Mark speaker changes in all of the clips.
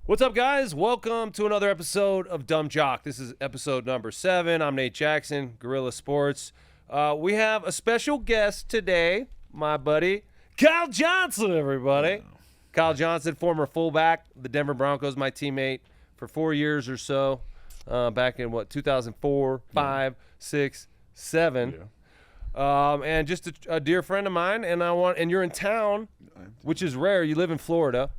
Speaker 1: What's up, guys? Welcome to another episode of Dumb Jock. This is episode number 7. I'm Nate Jackson, Guerilla Sports. We have a special guest today, my buddy, Kyle Johnson, everybody. Kyle Johnson, former fullback, the Denver Broncos, my teammate for 4 years or so, back in, 2004, 5, 6, 7. Yeah. And just a dear friend of mine, and you're in town, which is rare. You live in Florida.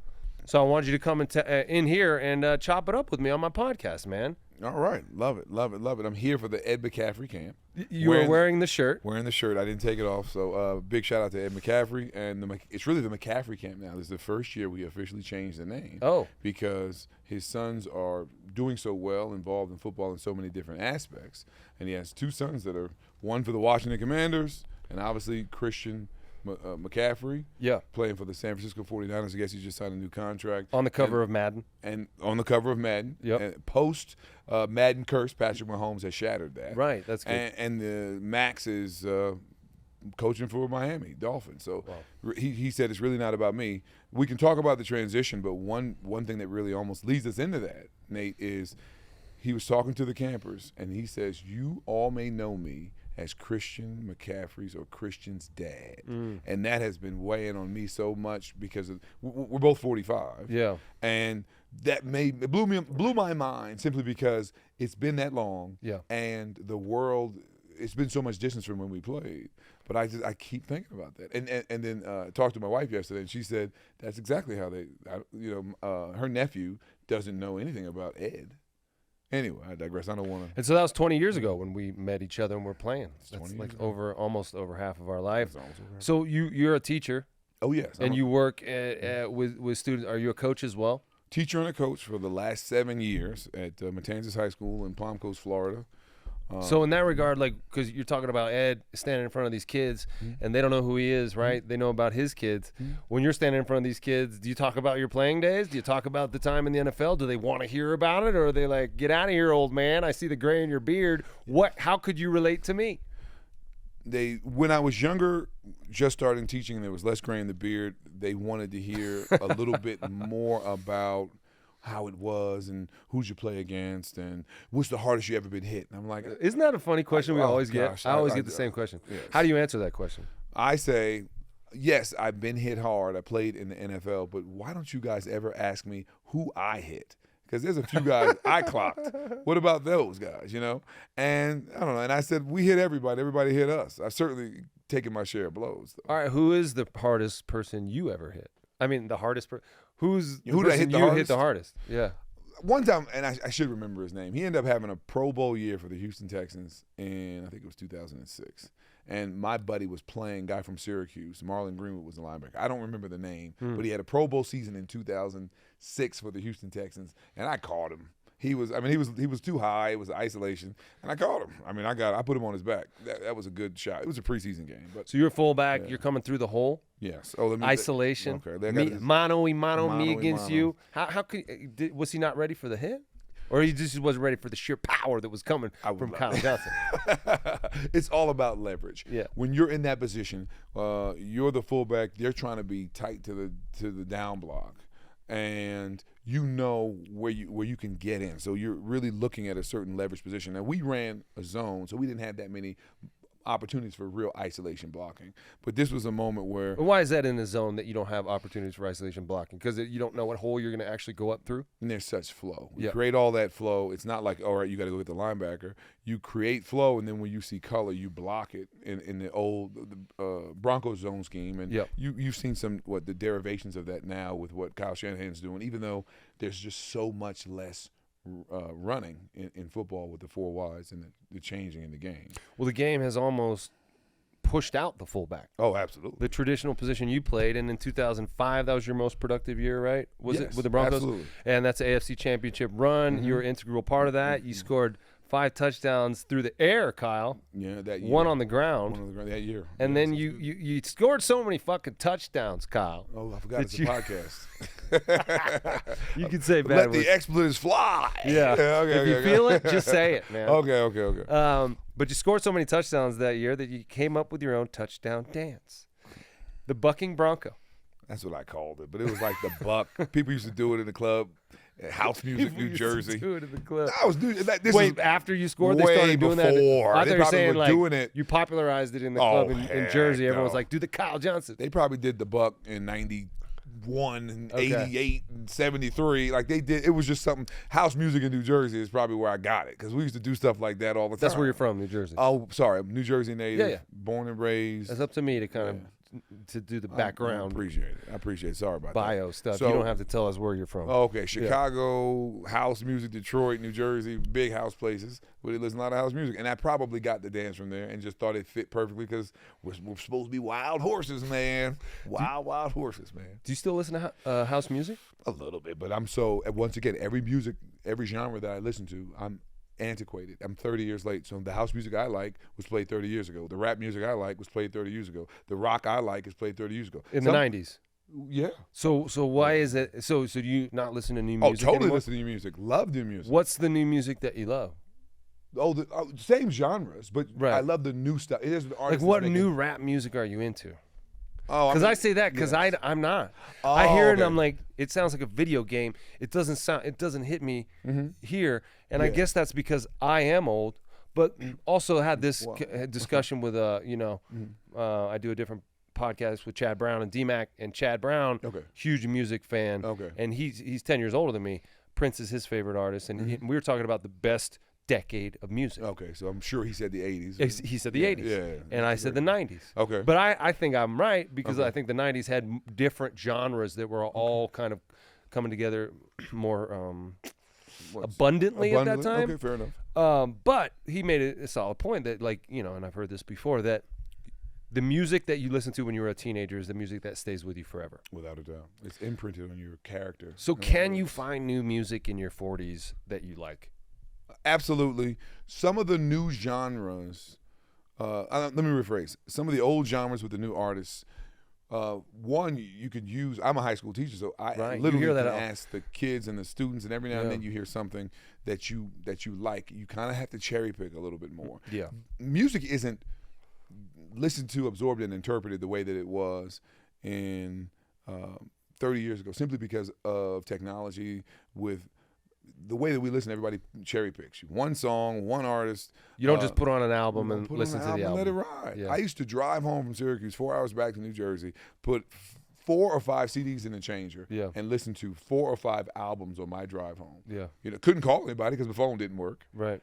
Speaker 1: So I wanted you to come in here and chop it up with me on my podcast, man.
Speaker 2: All right. Love it. I'm here for the Ed McCaffrey camp.
Speaker 1: You were wearing the shirt.
Speaker 2: Wearing the shirt. I didn't take it off. So big shout out to Ed McCaffrey. And it's really the McCaffrey camp now. This is the first year we officially changed the name.
Speaker 1: Oh.
Speaker 2: Because his sons are doing so well, involved in football in so many different aspects. And he has 2 sons that are one for the Washington Commanders and obviously Christian McCaffrey, playing for the San Francisco 49ers. I guess he just signed a new contract.
Speaker 1: On the cover of Madden.
Speaker 2: And on the cover of Madden.
Speaker 1: Yep.
Speaker 2: And post Madden curse, Patrick Mahomes has shattered that.
Speaker 1: Right, that's good.
Speaker 2: And Max is coaching for Miami Dolphins. So he said it's really not about me. We can talk about the transition, but one thing that really almost leads us into that, Nate, is he was talking to the campers, and he says, "You all may know me as Christian McCaffrey's or Christian's dad." And that has been weighing on me so much because we're both 45.
Speaker 1: Yeah.
Speaker 2: And that blew my mind simply because it's been that long.
Speaker 1: Yeah.
Speaker 2: And the world, it's been so much distance from when we played. But I keep thinking about that. And then talked to my wife yesterday, and she said that's exactly how her nephew doesn't know anything about Ed. Anyway, I digress. I don't want to.
Speaker 1: And so that was 20 years ago when we met each other and we're playing. That's like almost over half of our life. So you're a teacher.
Speaker 2: Oh, yes.
Speaker 1: And you work with students. Are you a coach as well?
Speaker 2: Teacher and a coach for the last 7 years at Matanzas High School in Palm Coast, Florida.
Speaker 1: So in that regard, because you're talking about Ed standing in front of these kids, and they don't know who he is, right? They know about his kids. When you're standing in front of these kids, do you talk about your playing days? Do you talk about the time in the NFL? Do they want to hear about it, or are they like, "Get out of here, old man! I see the gray in your beard"? How could you relate to me?
Speaker 2: When I was younger, just starting teaching, and there was less gray in the beard, they wanted to hear a little bit more about how it was and who'd you play against and what's the hardest you ever been hit. And I'm like,
Speaker 1: isn't that a funny question we always get? I always get the same question.
Speaker 2: Yes.
Speaker 1: How do you answer that question?
Speaker 2: I say, yes, I've been hit hard. I played in the NFL, but why don't you guys ever ask me who I hit? Because there's a few guys I clocked. What about those guys, And I don't know. And I said, we hit everybody. Everybody hit us. I've certainly taken my share of blows, though.
Speaker 1: All right, who is the hardest person you ever hit? I mean, the hardest person. Who's the
Speaker 2: person
Speaker 1: hit the hardest? Yeah.
Speaker 2: One time, and I should remember his name, he ended up having a Pro Bowl year for the Houston Texans in, I think it was 2006. And my buddy was playing, guy from Syracuse, Marlon Greenwood was the linebacker. I don't remember the name, but he had a Pro Bowl season in 2006 for the Houston Texans, and I caught him. He was too high. It was isolation, and I caught him. I put him on his back. That was a good shot. It was a preseason game. But
Speaker 1: so you're fullback. Yeah. You're coming through the hole.
Speaker 2: Yes.
Speaker 1: Isolation.
Speaker 2: Okay.
Speaker 1: Mano me against you. How was he not ready for the hit, or he just wasn't ready for the sheer power that was coming from Kyle Johnson?
Speaker 2: It's all about leverage.
Speaker 1: Yeah.
Speaker 2: When you're in that position, you're the fullback. They're trying to be tight to the down block. And you know where you can get in. So you're really looking at a certain leverage position. Now, we ran a zone, so we didn't have that many opportunities for real isolation blocking. But this was a moment where...
Speaker 1: Why is that in a zone that you don't have opportunities for isolation blocking? Because you don't know what hole you're going to actually go up through?
Speaker 2: And there's such flow. We create all that flow. It's not like, all right, you got to go get the linebacker. You create flow, and then when you see color, you block it in the old Broncos zone scheme. And you've seen the derivations of that now with what Kyle Shanahan's doing, even though there's just so much less running in football with the 4 wides and the changing in the game.
Speaker 1: Well, the game has almost pushed out the fullback.
Speaker 2: Oh, absolutely.
Speaker 1: The traditional position you played, and in 2005, that was your most productive year, right? Was it with the Broncos?
Speaker 2: Absolutely.
Speaker 1: And that's an AFC Championship run. You were an integral part of that. You scored 5 touchdowns through the air, Kyle.
Speaker 2: Yeah, that year.
Speaker 1: One on the ground.
Speaker 2: That year.
Speaker 1: And then you scored so many fucking touchdowns, Kyle.
Speaker 2: Oh, I forgot it's a podcast.
Speaker 1: You can say bad
Speaker 2: Let the expletives fly.
Speaker 1: Yeah.
Speaker 2: Okay,
Speaker 1: if you feel it, just say it, man.
Speaker 2: Okay.
Speaker 1: But you scored so many touchdowns that year that you came up with your own touchdown dance. The bucking Bronco.
Speaker 2: That's what I called it. But it was like the buck. People used to do it in the club. House music,
Speaker 1: People
Speaker 2: New
Speaker 1: used
Speaker 2: Jersey.
Speaker 1: to do it in the club.
Speaker 2: I was doing that. This
Speaker 1: Wait,
Speaker 2: is
Speaker 1: after you scored, they
Speaker 2: way
Speaker 1: started doing that.
Speaker 2: before.
Speaker 1: I thought
Speaker 2: They
Speaker 1: you were
Speaker 2: probably
Speaker 1: saying
Speaker 2: were
Speaker 1: like
Speaker 2: doing it.
Speaker 1: you popularized it in the
Speaker 2: Oh,
Speaker 1: club in
Speaker 2: heck
Speaker 1: Jersey. Everyone was
Speaker 2: no.
Speaker 1: like, "Do the Kyle Johnson."
Speaker 2: They probably did the Buck in '91 and
Speaker 1: Okay.
Speaker 2: '88 and '73. Like they did. It was just something. House music in New Jersey is probably where I got it because we used to do stuff like that all the time.
Speaker 1: That's where you're from, New Jersey.
Speaker 2: Oh, sorry, I'm New Jersey native.
Speaker 1: Yeah.
Speaker 2: Born and raised.
Speaker 1: That's up to me to kind of to do the background
Speaker 2: I appreciate it. Sorry about
Speaker 1: bio
Speaker 2: that.
Speaker 1: stuff.
Speaker 2: So-
Speaker 1: You don't have to tell us where you're from.
Speaker 2: Okay, Chicago, house music, Detroit, New Jersey, big house places where they listen to a lot of house music. And I probably got the dance from there and just thought it fit perfectly because we're supposed to be wild horses, man. Wild horses, man.
Speaker 1: Do you still listen to house music?
Speaker 2: A little bit, but once again, every genre that I listen to, I'm antiquated. I'm 30 years late. So the house music I like was played 30 years ago. The rap music I like was played 30 years ago. The rock I like is played 30 years ago.
Speaker 1: In the 90s.
Speaker 2: Yeah.
Speaker 1: So why is it? So do you not listen to new music?
Speaker 2: Oh, totally
Speaker 1: anymore?
Speaker 2: listen to new music. Love new music.
Speaker 1: What's the new music that you love?
Speaker 2: Same genres, but
Speaker 1: Right.
Speaker 2: I love the new stuff. It is an
Speaker 1: Like
Speaker 2: artist
Speaker 1: what
Speaker 2: that's
Speaker 1: new
Speaker 2: making-
Speaker 1: rap music are you into?
Speaker 2: Oh,
Speaker 1: Because I say that because
Speaker 2: yes.
Speaker 1: I'm not. I hear it and
Speaker 2: okay.
Speaker 1: I'm like, it sounds like a video game. It doesn't hit me here, and I
Speaker 2: Yeah.
Speaker 1: guess that's because I am old. But also had this
Speaker 2: Wow.
Speaker 1: discussion with I do a different podcast with Chad Brown and D-Mac, and Chad Brown,
Speaker 2: Okay.
Speaker 1: huge music fan,
Speaker 2: Okay.
Speaker 1: and he's 10 years older than me. Prince is his favorite artist, and we were talking about the best decade of music.
Speaker 2: Okay, so I'm sure he said the 80s.
Speaker 1: He said the 80s,
Speaker 2: Yeah.
Speaker 1: and I said the 90s.
Speaker 2: Okay.
Speaker 1: But I think I'm right because
Speaker 2: Okay.
Speaker 1: I think the 90s had different genres that were all kind of coming together more abundantly at that time.
Speaker 2: Okay, fair enough.
Speaker 1: But he made a solid point that, like, and I've heard this before, that the music that you listen to when you were a teenager is the music that stays with you forever.
Speaker 2: Without a doubt. It's imprinted on your character.
Speaker 1: So can you find new music in your 40s that you like?
Speaker 2: Absolutely. Some of the new genres, let me rephrase. Some of the old genres with the new artists, one, you could use, I'm a high school teacher, so I
Speaker 1: Right. You
Speaker 2: literally
Speaker 1: hear that
Speaker 2: can
Speaker 1: out.
Speaker 2: ask the kids and the students, and every now and then you hear something that you like. You kind of have to cherry pick a little bit more.
Speaker 1: Yeah.
Speaker 2: Music isn't listened to, absorbed, and interpreted the way that it was in 30 years ago, simply because of technology. With the way that we listen, everybody cherry picks you. One song, one artist.
Speaker 1: You don't just put on an album and
Speaker 2: Put on
Speaker 1: listen
Speaker 2: an
Speaker 1: to the
Speaker 2: album
Speaker 1: album.
Speaker 2: and let it ride.
Speaker 1: Yeah.
Speaker 2: I used to drive home from Syracuse 4 hours back to New Jersey, put 4 or 5 CDs in the changer,
Speaker 1: Yeah.
Speaker 2: and listen to 4 or 5 albums on my drive home.
Speaker 1: Yeah.
Speaker 2: Couldn't call anybody because the phone didn't work.
Speaker 1: Right.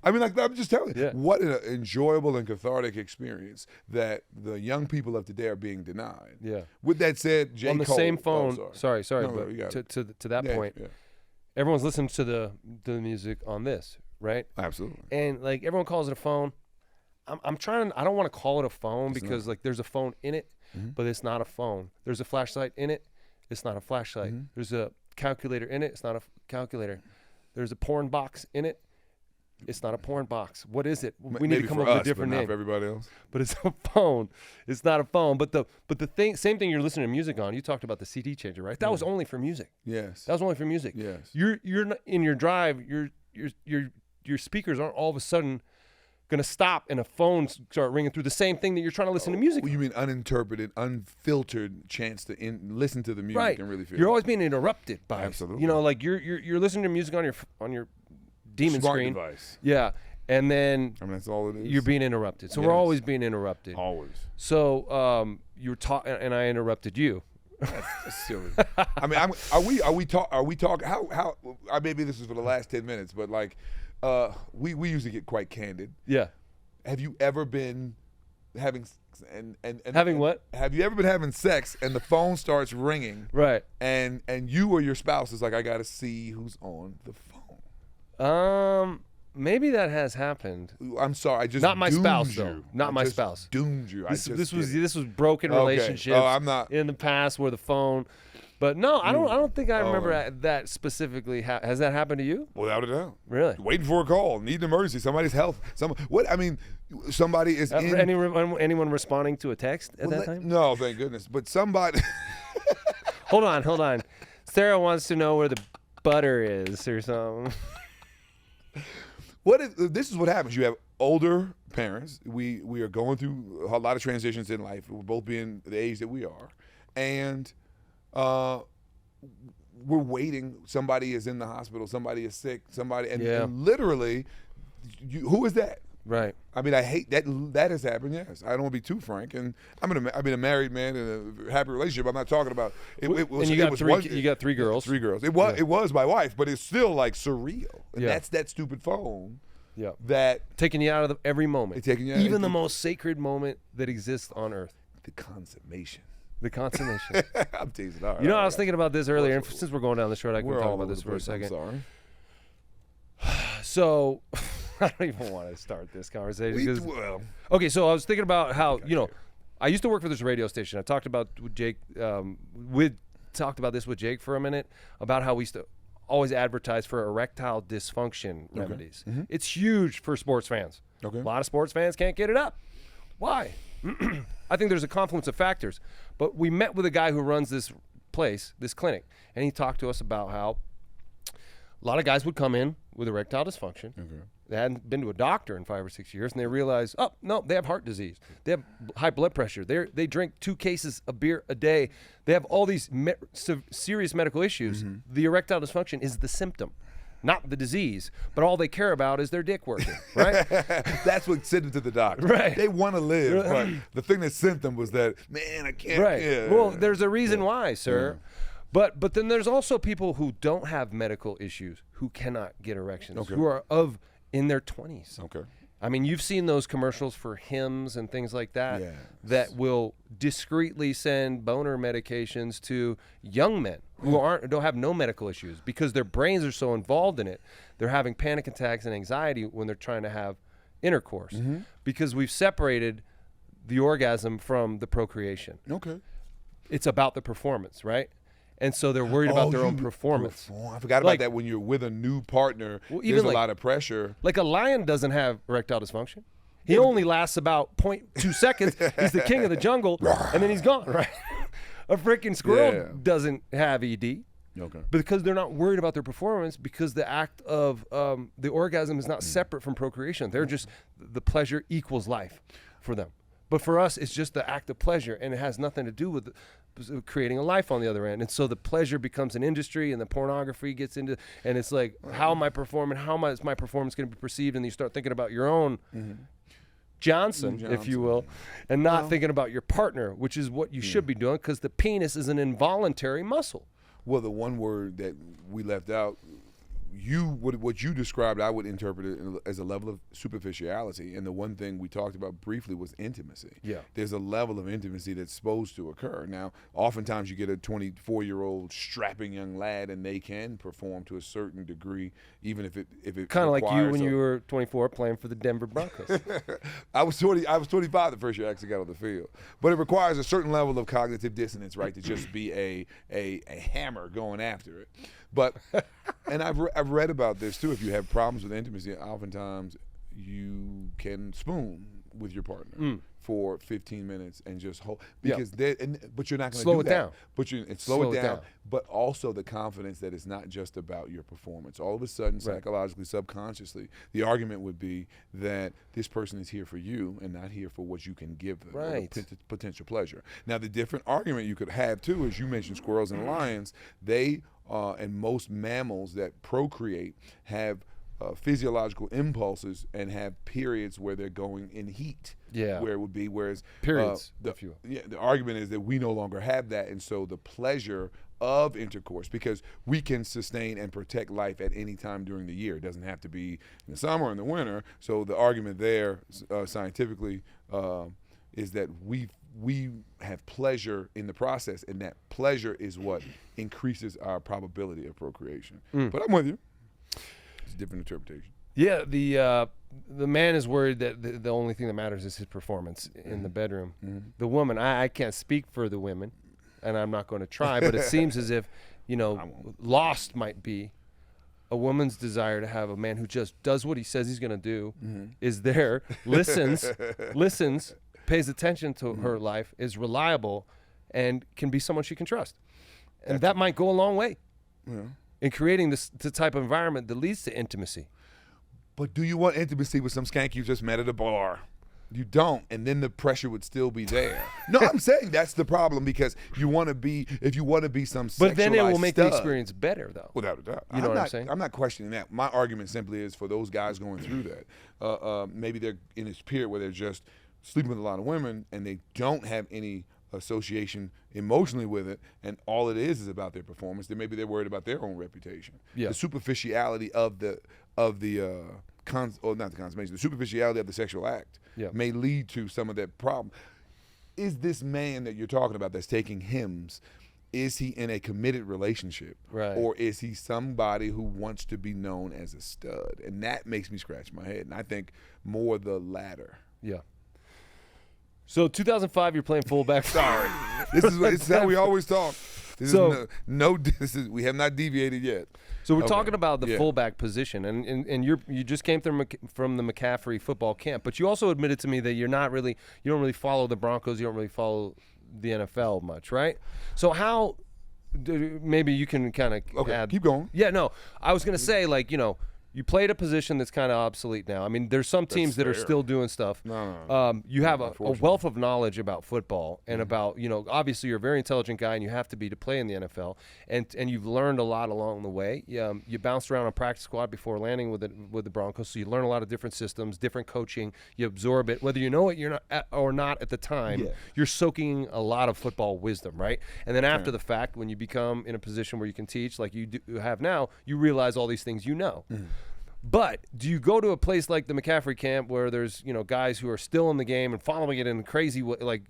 Speaker 2: I mean, like, I'm just telling you,
Speaker 1: Yeah.
Speaker 2: what an enjoyable and cathartic experience that the young people of today are being denied.
Speaker 1: Yeah.
Speaker 2: With that said, J.
Speaker 1: On the
Speaker 2: Cole,
Speaker 1: same phone.
Speaker 2: sorry,
Speaker 1: sorry,
Speaker 2: No, you got
Speaker 1: but
Speaker 2: it.
Speaker 1: to that
Speaker 2: Yeah,
Speaker 1: point,
Speaker 2: yeah.
Speaker 1: everyone's listening to the music on this, right?
Speaker 2: Absolutely.
Speaker 1: And like everyone calls it a phone. I'm trying. I don't want to call it a phone
Speaker 2: It's
Speaker 1: because like there's a phone in it, but it's not a phone. There's a flashlight in it. It's not a flashlight. There's a calculator in it. It's not a calculator. There's a porn box in it. It's not a porn box. What is it? We need to
Speaker 2: Maybe
Speaker 1: come
Speaker 2: for
Speaker 1: up with
Speaker 2: us,
Speaker 1: a different
Speaker 2: but not
Speaker 1: name.
Speaker 2: for everybody else.
Speaker 1: But it's a phone. It's not a phone. But the same thing you're listening to music on. You talked about the CD changer, right? That was only for music.
Speaker 2: Yes.
Speaker 1: That was only for music.
Speaker 2: Yes.
Speaker 1: You're not, in your drive. Your speakers aren't all of a sudden gonna stop and a phone start ringing through the same thing that you're trying to listen to music.
Speaker 2: Well, you mean uninterpreted, unfiltered chance to listen to the music
Speaker 1: Right.
Speaker 2: and really feel
Speaker 1: You're
Speaker 2: it.
Speaker 1: always being interrupted by.
Speaker 2: Absolutely.
Speaker 1: Like you're listening to music on your demon
Speaker 2: Smart
Speaker 1: screen.
Speaker 2: device.
Speaker 1: Yeah, and then
Speaker 2: I mean, that's all it is.
Speaker 1: you're being interrupted. So we're
Speaker 2: Yes.
Speaker 1: always being interrupted.
Speaker 2: Always.
Speaker 1: So you were talking, and I interrupted you.
Speaker 2: That's silly. I mean, are we talking? How? Maybe this is for the last 10 minutes, but like, we usually get quite candid.
Speaker 1: Yeah.
Speaker 2: Have you ever been having and
Speaker 1: Having what?
Speaker 2: Have you ever been having sex and the phone starts ringing
Speaker 1: Right.
Speaker 2: and you or your spouse is like, I gotta see who's on the phone?
Speaker 1: Maybe that has happened.
Speaker 2: I'm sorry, I just
Speaker 1: Not my
Speaker 2: doomed
Speaker 1: spouse,
Speaker 2: you.
Speaker 1: though. Not
Speaker 2: I
Speaker 1: my
Speaker 2: just
Speaker 1: spouse.
Speaker 2: Doomed you.
Speaker 1: This was broken
Speaker 2: Okay.
Speaker 1: relationships.
Speaker 2: Oh, I'm not-
Speaker 1: in the past where the phone. But no, I don't think I remember that specifically. Has that happened to you?
Speaker 2: Without a doubt.
Speaker 1: Really?
Speaker 2: Waiting for a call, need an emergency, somebody's health. Somebody is in.
Speaker 1: Anyone responding to a text at that time?
Speaker 2: No, thank goodness. But somebody.
Speaker 1: Hold on. Sarah wants to know where the butter is or something.
Speaker 2: What if this is what happens? You have older parents. We are going through a lot of transitions in life. We're both being the age that we are, and we're waiting. Somebody is in the hospital. Somebody is sick. And literally, who is that?
Speaker 1: Right.
Speaker 2: I mean, I hate that. That has happened. Yes, I don't want to be too frank. And I've been a married man in a happy relationship. I'm not talking about it.
Speaker 1: And you got three girls.
Speaker 2: 3 girls. It was my wife, but it's still like surreal. And that's that stupid phone. Yeah. That
Speaker 1: taking you out of every moment.
Speaker 2: Taking you out,
Speaker 1: even the most sacred moment that exists on earth.
Speaker 2: The consummation.
Speaker 1: I'm
Speaker 2: teasing. All right,
Speaker 1: you know, I was thinking about this earlier, and since we're going down the road, I can talk about this for a second.
Speaker 2: I'm
Speaker 1: sorry. So, I don't even want to start this conversation. Okay, so I was thinking about how, I used to work for this radio station. I talked about with Jake, talked about this with Jake for a minute, about how we used to always advertise for erectile dysfunction remedies. Mm-hmm. It's huge for sports fans. Okay. A lot of sports fans can't get it up. Why? I think there's a confluence of factors. But we met with a guy who runs this place, this clinic, and he talked to us about how a lot of guys would come in with erectile dysfunction. Okay. They hadn't been to a doctor in 5 or 6 years, and they realized, oh, no, they have heart disease. They have high blood pressure. They drink 2 cases of beer a day. They have all these serious medical issues. Mm-hmm. The erectile dysfunction is the symptom, not the disease. But all they care about is their dick working, right?
Speaker 2: That's what sent them to the doctor.
Speaker 1: Right.
Speaker 2: They want to live, but the thing that sent them was that, man, I can't.
Speaker 1: Right.
Speaker 2: Yeah.
Speaker 1: Well, there's a reason why, sir. Yeah. But then there's also people who don't have medical issues who cannot get erections, who are in their 20s. Okay. I mean, you've seen those commercials for Hims and things like that that will discreetly send boner medications to young men who don't have no medical issues because their brains are so involved in it. They're having panic attacks and anxiety when they're trying to have intercourse because we've separated the orgasm from the procreation. Okay. It's about the performance, right? And so they're worried about their own performance.
Speaker 2: I forgot about that when you're with a new partner. Well, there's a lot of pressure.
Speaker 1: Like a lion doesn't have erectile dysfunction. He only lasts about 0.2 seconds. He's the king of the jungle, and then he's gone, right? A freaking squirrel doesn't have ED. Okay. Because they're not worried about their performance because the act of the orgasm is not separate from procreation. They're just, the pleasure equals life for them. But for us, it's just the act of pleasure, and it has nothing to do with creating a life on the other end. And so the pleasure becomes an industry, and the pornography gets into, and it's like, how am I performing? How is my performance going to be perceived? And you start thinking about your own Johnson, if you will, and not thinking about your partner, which is what you should be doing, because the penis is an involuntary muscle.
Speaker 2: Well, the one word that we left out, what you described, I would interpret it as a level of superficiality. And the one thing we talked about briefly was intimacy. Yeah. There's a level of intimacy that's supposed to occur. Now, oftentimes you get a 24-year-old strapping young lad, and they can perform to a certain degree, even if it
Speaker 1: kind of like you when you were 24 playing for the Denver Broncos.
Speaker 2: I was 25 the first year I actually got on the field. But it requires a certain level of cognitive dissonance, right, to just be a hammer going after it. But, and I've read about this too. If you have problems with intimacy, oftentimes you can spoon with your partner for 15 minutes and just hold, because but you're not going to
Speaker 1: slow it down.
Speaker 2: But slow it down. But also the confidence that it's not just about your performance. All of a sudden, psychologically, subconsciously, the argument would be that this person is here for you and not here for what you can give them, potential pleasure. Now, the different argument you could have too, as you mentioned, squirrels and lions, they and most mammals that procreate have physiological impulses and have periods where they're going in heat. Yeah. Where it would be, whereas
Speaker 1: periods.
Speaker 2: The argument is that we no longer have that, and so the pleasure of intercourse, because we can sustain and protect life at any time during the year. It doesn't have to be in the summer or in the winter. So the argument there, scientifically, is that we have pleasure in the process, and that pleasure is what increases our probability of procreation. But I'm with you. It's a different interpretation.
Speaker 1: Yeah, the man is worried that the only thing that matters is his performance in the bedroom. The woman, I can't speak for the women, and I'm not going to try, but it seems as if, lost might be a woman's desire to have a man who just does what he says he's going to do, is there, listens, pays attention to her life, is reliable, and can be someone she can trust. And that might go a long way in creating the type of environment that leads to intimacy.
Speaker 2: But do you want intimacy with some skank you just met at a bar? You don't, and then the pressure would still be there. No, I'm saying that's the problem because you want to be, if you want to be some sexualized
Speaker 1: But then it will make the
Speaker 2: stud,
Speaker 1: experience better, though.
Speaker 2: without a doubt.
Speaker 1: You know what I'm saying?
Speaker 2: I'm not questioning that. My argument simply is for those guys going through that. Maybe they're in this period where they're just sleeping with a lot of women and they don't have any association emotionally with it, and all it is about their performance. Then maybe they're worried about their own reputation.
Speaker 1: Yeah.
Speaker 2: The superficiality of the not the consummation, the superficiality of the sexual act may lead to some of that problem. Is this man that you're talking about that's taking hymns, is he in a committed relationship?
Speaker 1: Right.
Speaker 2: Or is he somebody who wants to be known as a stud? And that makes me scratch my head. And I think more the latter.
Speaker 1: Yeah. So 2005, you're playing fullback.
Speaker 2: Sorry. This is how we always talk. We have not deviated yet.
Speaker 1: So we're talking about the fullback position, and you just came from the McCaffrey football camp, but you also admitted to me that you don't really follow the Broncos, you don't really follow the NFL much, right? So how maybe you can kind of add.
Speaker 2: Keep going.
Speaker 1: Yeah, no, I was gonna say you played a position that's kind of obsolete now. I mean, there's some teams that are still doing stuff.
Speaker 2: No.
Speaker 1: You have a wealth of knowledge about football and about, obviously you're a very intelligent guy and you have to be to play in the NFL. And you've learned a lot along the way. You bounced around a practice squad before landing with the Broncos, so you learn a lot of different systems, different coaching. You absorb it, whether you know it or not at the time. Yeah. You're soaking a lot of football wisdom, right? And then after the fact, when you become in a position where you can teach like you have now, you realize all these things you know. Mm. But do you go to a place like the McCaffrey camp where there's guys who are still in the game and following it in a crazy way,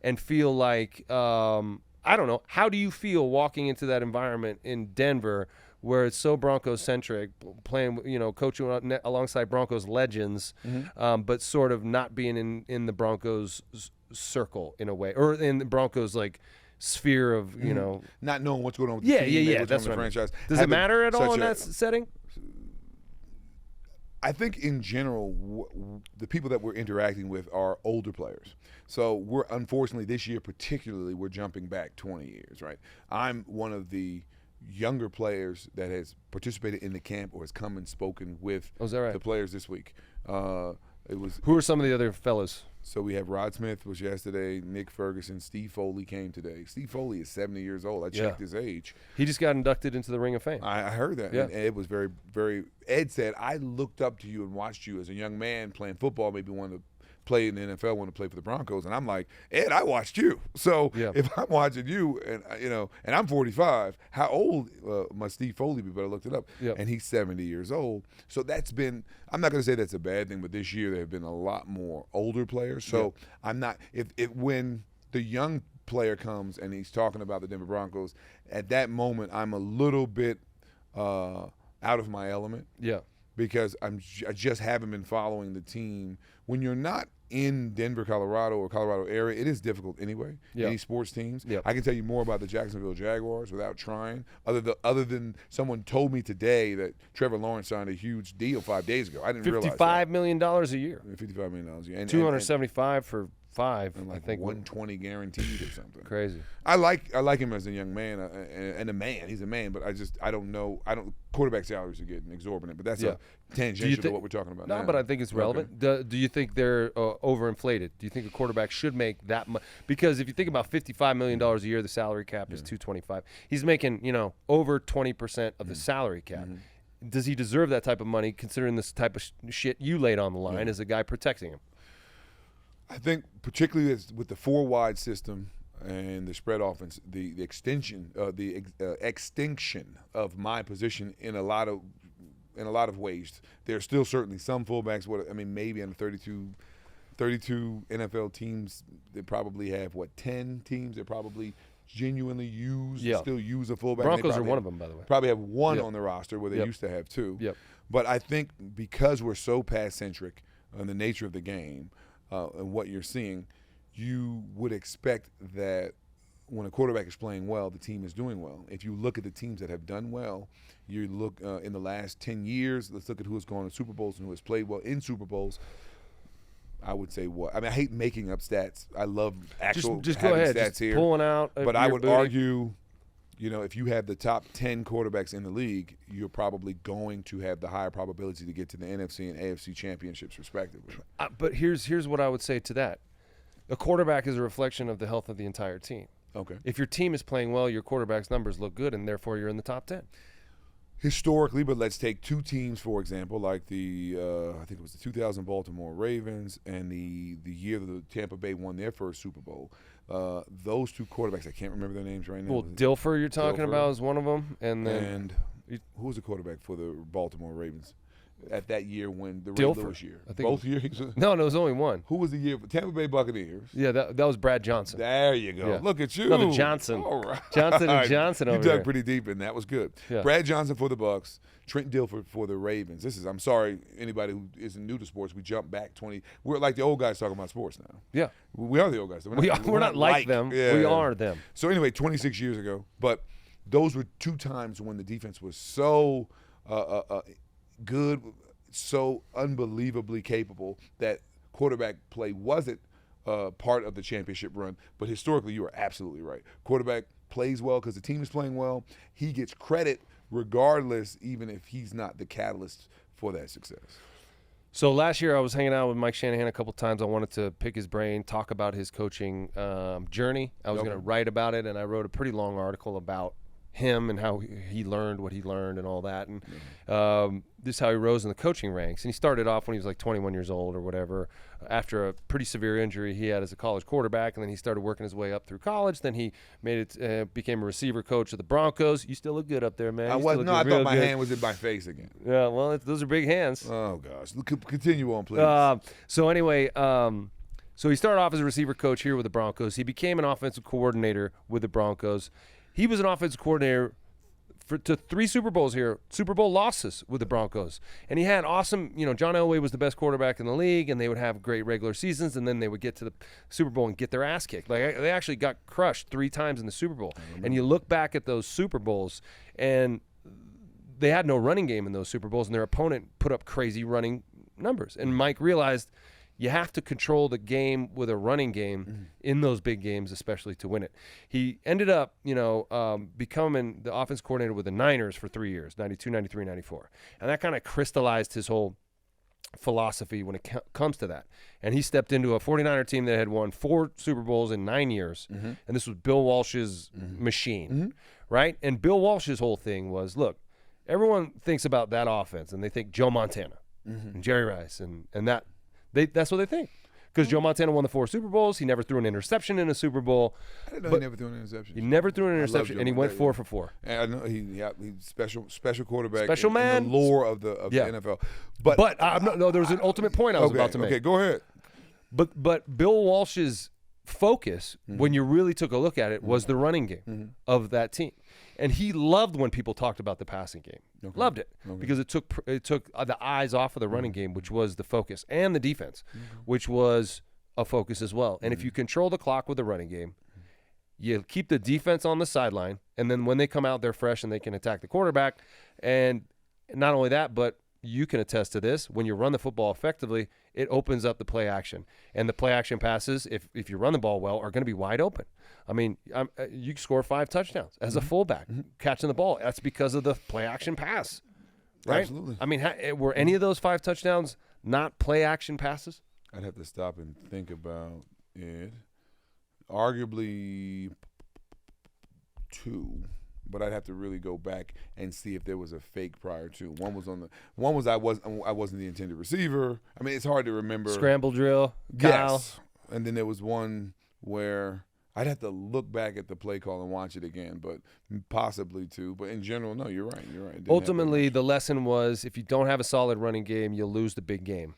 Speaker 1: and feel like I don't know, how do you feel walking into that environment in Denver where it's so Broncos centric, playing coaching alongside Broncos legends, but sort of not being in the Broncos circle in a way, or in the Broncos sphere of
Speaker 2: not knowing what's going on with the team,
Speaker 1: that's
Speaker 2: the franchise.
Speaker 1: Does it matter at all in that setting?
Speaker 2: I think in general, the people that we're interacting with are older players. So we're unfortunately this year particularly, we're jumping back 20 years, right? I'm one of the younger players that has participated in the camp or has come and spoken with the players this week. Who
Speaker 1: are some of the other fellas?
Speaker 2: So we have Rod Smith was yesterday, Nick Ferguson, Steve Foley came today. Steve Foley is 70 years old. I checked his age.
Speaker 1: He just got inducted into the Ring of Fame.
Speaker 2: I heard that.
Speaker 1: Yeah.
Speaker 2: And Ed was very, very – Ed said, I looked up to you and watched you as a young man playing football, maybe wanted to play in the NFL, wanted to play for the Broncos. And I'm like, Ed, I watched you. So if I'm watching you and, and I'm 45, how old must Steve Foley be? But I looked it up. Yep. And he's 70 years old. So that's been – I'm not going to say that's a bad thing, but this year there have been a lot more older players. So I'm not – when the young player comes and he's talking about the Denver Broncos, at that moment I'm a little bit out of my element.
Speaker 1: Yeah.
Speaker 2: Because I just haven't been following the team. When you're not in Denver, Colorado, or Colorado area, it is difficult anyway. Any sports teams. I can tell you more about the Jacksonville Jaguars without trying. Other than someone told me today that Trevor Lawrence signed a huge deal 5 days ago. I didn't realize that.
Speaker 1: $55 million a year.
Speaker 2: $55 million a year. And,
Speaker 1: 275 for 5,
Speaker 2: and
Speaker 1: I think
Speaker 2: 120 guaranteed or something.
Speaker 1: Crazy.
Speaker 2: I like him as a young man and a man. He's a man, but I don't know. Quarterback salaries are getting exorbitant, but that's a tangential to what we're talking about.
Speaker 1: No, but I think it's relevant. Okay. Do you think they're overinflated? Do you think a quarterback should make that much? Because if you think about $55 million a year, the salary cap is $225. He's making over 20% of the salary cap. Mm-hmm. Does he deserve that type of money, considering this type of shit you laid on the line as a guy protecting him?
Speaker 2: I think particularly with the 4-wide system and the spread offense, the extinction of my position in a lot of ways. There's still certainly some fullbacks. Maybe on the 32 NFL teams, they probably have 10 teams that probably genuinely still use a fullback.
Speaker 1: Broncos are one of them, by the way.
Speaker 2: Probably have one on the roster where they used to have 2.
Speaker 1: Yep.
Speaker 2: But I think because we're so pass-centric on the nature of the game, and what you're seeing, you would expect that when a quarterback is playing well, the team is doing well. If you look at the teams that have done well, you look in the last 10 years, let's look at who has gone to Super Bowls and who has played well in Super Bowls. I would say I hate making up stats. I love actual
Speaker 1: just go ahead,
Speaker 2: stats
Speaker 1: just
Speaker 2: here.
Speaker 1: Pulling out.
Speaker 2: But I would argue if you have the top 10 quarterbacks in the league, you're probably going to have the higher probability to get to the NFC and AFC championships, respectively.
Speaker 1: But here's what I would say to that. A quarterback is a reflection of the health of the entire team.
Speaker 2: Okay.
Speaker 1: If your team is playing well, your quarterback's numbers look good, and therefore you're in the top 10.
Speaker 2: Historically, but let's take two teams, for example, like I think it was the 2000 Baltimore Ravens and the year that the Tampa Bay won their first Super Bowl. Those two quarterbacks, I can't remember their names right now.
Speaker 1: Well, Dilfer you're talking about is one of them.
Speaker 2: And who was the quarterback for the Baltimore Ravens at that year when the Ray
Speaker 1: Dilfer.
Speaker 2: Lewis year?
Speaker 1: I think
Speaker 2: Both years?
Speaker 1: No, it was only one.
Speaker 2: Who was the year for Tampa Bay Buccaneers?
Speaker 1: Yeah, that was Brad Johnson.
Speaker 2: There you go.
Speaker 1: Yeah.
Speaker 2: Look at you.
Speaker 1: Another Johnson.
Speaker 2: All right.
Speaker 1: Johnson and Johnson over
Speaker 2: You
Speaker 1: there.
Speaker 2: dug pretty deep in that. Was good.
Speaker 1: Yeah.
Speaker 2: Brad Johnson for the Bucks, Trent Dilfer for the Ravens. I'm sorry, anybody who isn't new to sports, we jump back 20. We're like the old guys talking about sports now.
Speaker 1: Yeah.
Speaker 2: We are the old guys.
Speaker 1: We're not like them.
Speaker 2: Yeah.
Speaker 1: We are them.
Speaker 2: So anyway, 26 years ago. But those were two times when the defense was so good, so unbelievably capable that quarterback play wasn't part of the championship run. But historically, you are absolutely right. Quarterback plays well because the team is playing well. He gets credit regardless, even if he's not the catalyst for that success.
Speaker 1: So last year I was hanging out with Mike Shanahan a couple times. I wanted to pick his brain, talk about his coaching journey. I was going to write about it, and I wrote a pretty long article about him and how he learned what he learned and all that. And this is how he rose in the coaching ranks. And he started off when he was like 21 years old or whatever. After a pretty severe injury he had as a college quarterback, and then he started working his way up through college. Then he made it, became a receiver coach of the Broncos. You still look good up there, man.
Speaker 2: I thought my hand was in my face again.
Speaker 1: Yeah, well, those are big hands.
Speaker 2: Oh, gosh. Continue on, please.
Speaker 1: So anyway, so he started off as a receiver coach here with the Broncos. He became an offensive coordinator with the Broncos. He was an offensive coordinator to 3 Super Bowls here, Super Bowl losses with the Broncos. And he had awesome, John Elway was the best quarterback in the league, and they would have great regular seasons, and then they would get to the Super Bowl and get their ass kicked. Like, they actually got crushed 3 times in the Super Bowl. And you look back at those Super Bowls, and they had no running game in those Super Bowls, and their opponent put up crazy running numbers. And Mike realized you have to control the game with a running game in those big games, especially to win it. He ended up, becoming the offense coordinator with the Niners for 3 years, 92, 93, 94. And that kind of crystallized his whole philosophy when it comes to that. And he stepped into a 49er team that had won 4 Super Bowls in 9 years. And this was Bill Walsh's machine, right? And Bill Walsh's whole thing was, look, everyone thinks about that offense, and they think Joe Montana and Jerry Rice and that. That's what they think. Because Joe Montana won the 4 Super Bowls. He never threw an interception in a Super Bowl.
Speaker 2: I didn't know he never threw an interception.
Speaker 1: He never threw an interception, and he went 4 for 4.
Speaker 2: And I know he's special quarterback.
Speaker 1: Special man.
Speaker 2: In the lore of the NFL. But
Speaker 1: no, there was an ultimate point I was about to make.
Speaker 2: Okay, go ahead.
Speaker 1: But Bill Walsh's focus, when you really took a look at it, was the running game of that team. And he loved when people talked about the passing game.
Speaker 2: Okay.
Speaker 1: Loved it because it took the eyes off of the running game, which was the focus, and the defense, which was a focus as well. And if you control the clock with the running game, you keep the defense on the sideline, and then when they come out, they're fresh and they can attack the quarterback. And not only that, but you can attest to this, when you run the football effectively, it opens up the play action. And the play action passes, if you run the ball well, are going to be wide open. I mean, you score 5 touchdowns as a fullback catching the ball. That's because of the play action pass, right?
Speaker 2: Absolutely.
Speaker 1: I mean, were any of those 5 touchdowns not play action passes?
Speaker 2: I'd have to stop and think about it. Arguably 2. But I'd have to really go back and see if there was a fake prior to. One was I wasn't the intended receiver. I mean, it's hard to remember.
Speaker 1: Scramble drill, Kyle.
Speaker 2: Yes. And then there was one where I'd have to look back at the play call and watch it again, but possibly 2. But in general, no, you're right. You're right.
Speaker 1: Ultimately, the lesson was if you don't have a solid running game, you'll lose the big game.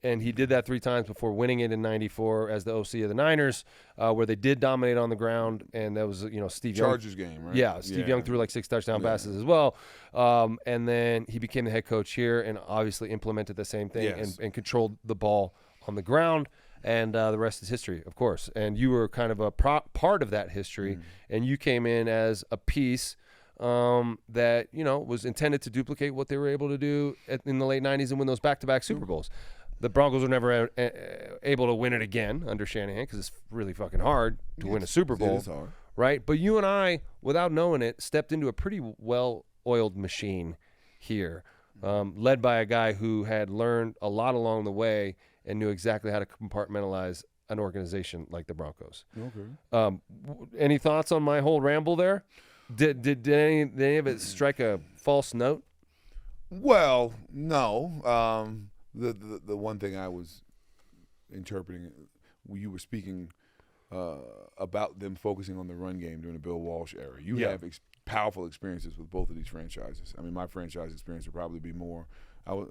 Speaker 1: And he did that 3 times before winning it in '94 as the OC of the Niners, where they did dominate on the ground, and that was Steve Young.
Speaker 2: Chargers game, right?
Speaker 1: Yeah, Steve Young threw like 6 touchdown passes as well, and then he became the head coach here and obviously implemented the same thing and controlled the ball on the ground, and the rest is history, of course. And you were kind of a part of that history, and you came in as a piece that was intended to duplicate what they were able to do in the late '90s and win those back-to-back Super Bowls. The Broncos were never able to win it again under Shanahan because it's really fucking hard to win a Super Bowl.
Speaker 2: It is hard.
Speaker 1: right? But you and I, without knowing it, stepped into a pretty well-oiled machine here, led by a guy who had learned a lot along the way and knew exactly how to compartmentalize an organization like the Broncos.
Speaker 2: Okay.
Speaker 1: Any thoughts on my whole ramble there? Did any of it strike a false note?
Speaker 2: Well, no. The one thing I was interpreting, you were speaking about them focusing on the run game during the Bill Walsh era. You have powerful experiences with both of these franchises. I mean, my franchise experience would probably be more. I was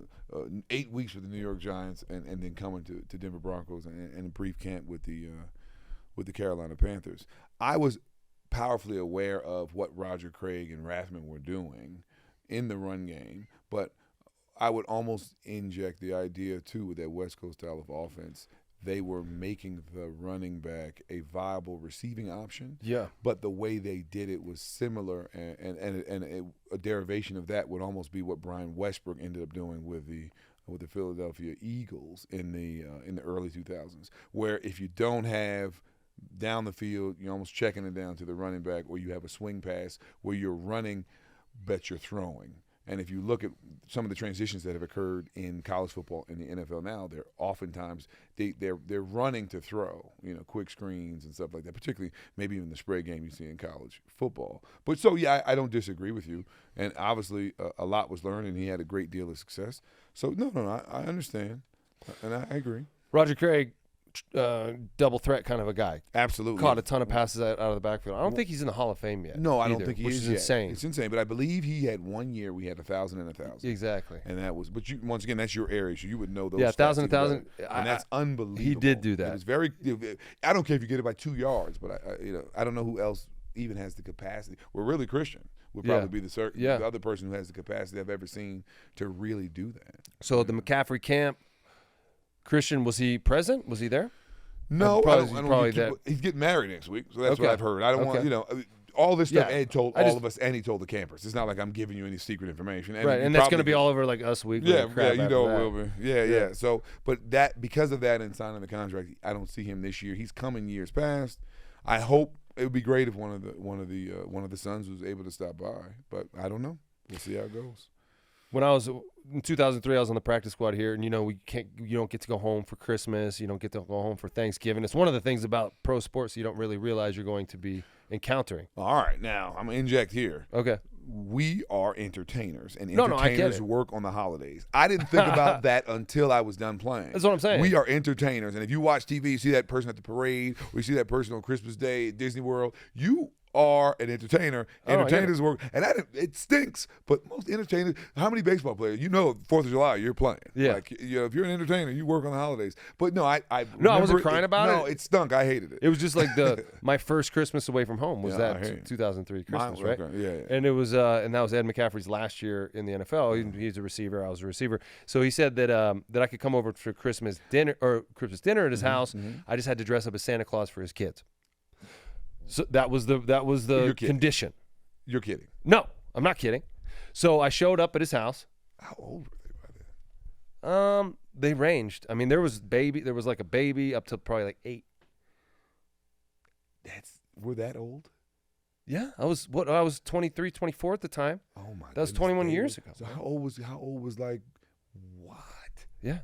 Speaker 2: 8 weeks with the New York Giants, and then coming to Denver Broncos and a brief camp with the Carolina Panthers. I was powerfully aware of what Roger Craig and Rathman were doing in the run game, but I would almost inject the idea too with that West Coast style of offense. They were making the running back a viable receiving option.
Speaker 1: Yeah.
Speaker 2: But the way they did it was similar, and a derivation of that would almost be what Brian Westbrook ended up doing with the Philadelphia Eagles in the early 2000s, where if you don't have down the field, you're almost checking it down to the running back, or you have a swing pass where you're running, but you're throwing. And if you look at some of the transitions that have occurred in college football and the NFL now, they're oftentimes they're running to throw, quick screens and stuff like that. Particularly maybe even the spread game you see in college football. But so yeah, I don't disagree with you. And obviously a lot was learned, and he had a great deal of success. So no, I understand, and I agree.
Speaker 1: Roger Craig, double threat kind of a guy.
Speaker 2: Absolutely.
Speaker 1: Caught a ton of passes out of the backfield. I don't think he's in the Hall of Fame yet.
Speaker 2: No, I don't
Speaker 1: either,
Speaker 2: think he
Speaker 1: which
Speaker 2: is
Speaker 1: is
Speaker 2: yet.
Speaker 1: insane.
Speaker 2: It's insane. But I believe he had 1 year we had 1,000 and 1,000.
Speaker 1: Exactly.
Speaker 2: And that was, but once again, that's your area, so you would know those.
Speaker 1: Yeah, 1,000,
Speaker 2: stats even
Speaker 1: 1,000.
Speaker 2: better. And that's unbelievable.
Speaker 1: He did do that.
Speaker 2: It was very. I don't care if you get it by 2 yards, but I don't know who else even has the capacity. We're really Christian. Would probably be the other person who has the capacity I've ever seen to really do that.
Speaker 1: So the McCaffrey camp, Christian, was he present? Was he there?
Speaker 2: No,
Speaker 1: probably that.
Speaker 2: He's getting married next week, so that's what I've heard. I don't want, all this stuff Ed told all of us, and he told the campers. It's not like I'm giving you any secret information. And
Speaker 1: right, and that's going to be all over like Us Weekly.
Speaker 2: Yeah, it will be. Yeah. So, but because of that and signing the contract, I don't see him this year. He's coming years past. I hope it would be great if one of the sons was able to stop by, but I don't know. We'll see how it goes.
Speaker 1: When I was in 2003, I was on the practice squad here, and you don't get to go home for Christmas. You don't get to go home for Thanksgiving. It's one of the things about pro sports you don't really realize you're going to be encountering.
Speaker 2: All right, now I'm gonna inject here.
Speaker 1: Okay.
Speaker 2: We are entertainers, and
Speaker 1: I get it.
Speaker 2: work on the holidays. I didn't think about that until I was done playing.
Speaker 1: That's what I'm saying.
Speaker 2: We are entertainers, and if you watch TV, you see that person at the parade, or you see that person on Christmas Day at Disney World, you are an entertainer. Entertainers work, and it stinks. But most entertainers, how many baseball players? 4th of July, you're playing.
Speaker 1: Yeah.
Speaker 2: If you're an entertainer, you work on the holidays. But no, I
Speaker 1: wasn't crying about it.
Speaker 2: No, it stunk. I hated it.
Speaker 1: It was just like my first Christmas away from home was that 2003 Christmas, right?
Speaker 2: Okay. Yeah.
Speaker 1: And it was, and that was Ed McCaffrey's last year in the NFL. He's a receiver. I was a receiver. So he said that I could come over for Christmas dinner at his house. Mm-hmm. I just had to dress up as Santa Claus for his kids. So that was the condition.
Speaker 2: You're kidding.
Speaker 1: No, I'm not kidding. So I showed up at his house.
Speaker 2: How old were they by then?
Speaker 1: They ranged. I mean, there was like a baby up to probably like 8.
Speaker 2: We're that old?
Speaker 1: Yeah, I was 23, 24 at the time.
Speaker 2: Oh my!
Speaker 1: That was 21 years ago.
Speaker 2: So how old was like what?
Speaker 1: Yeah.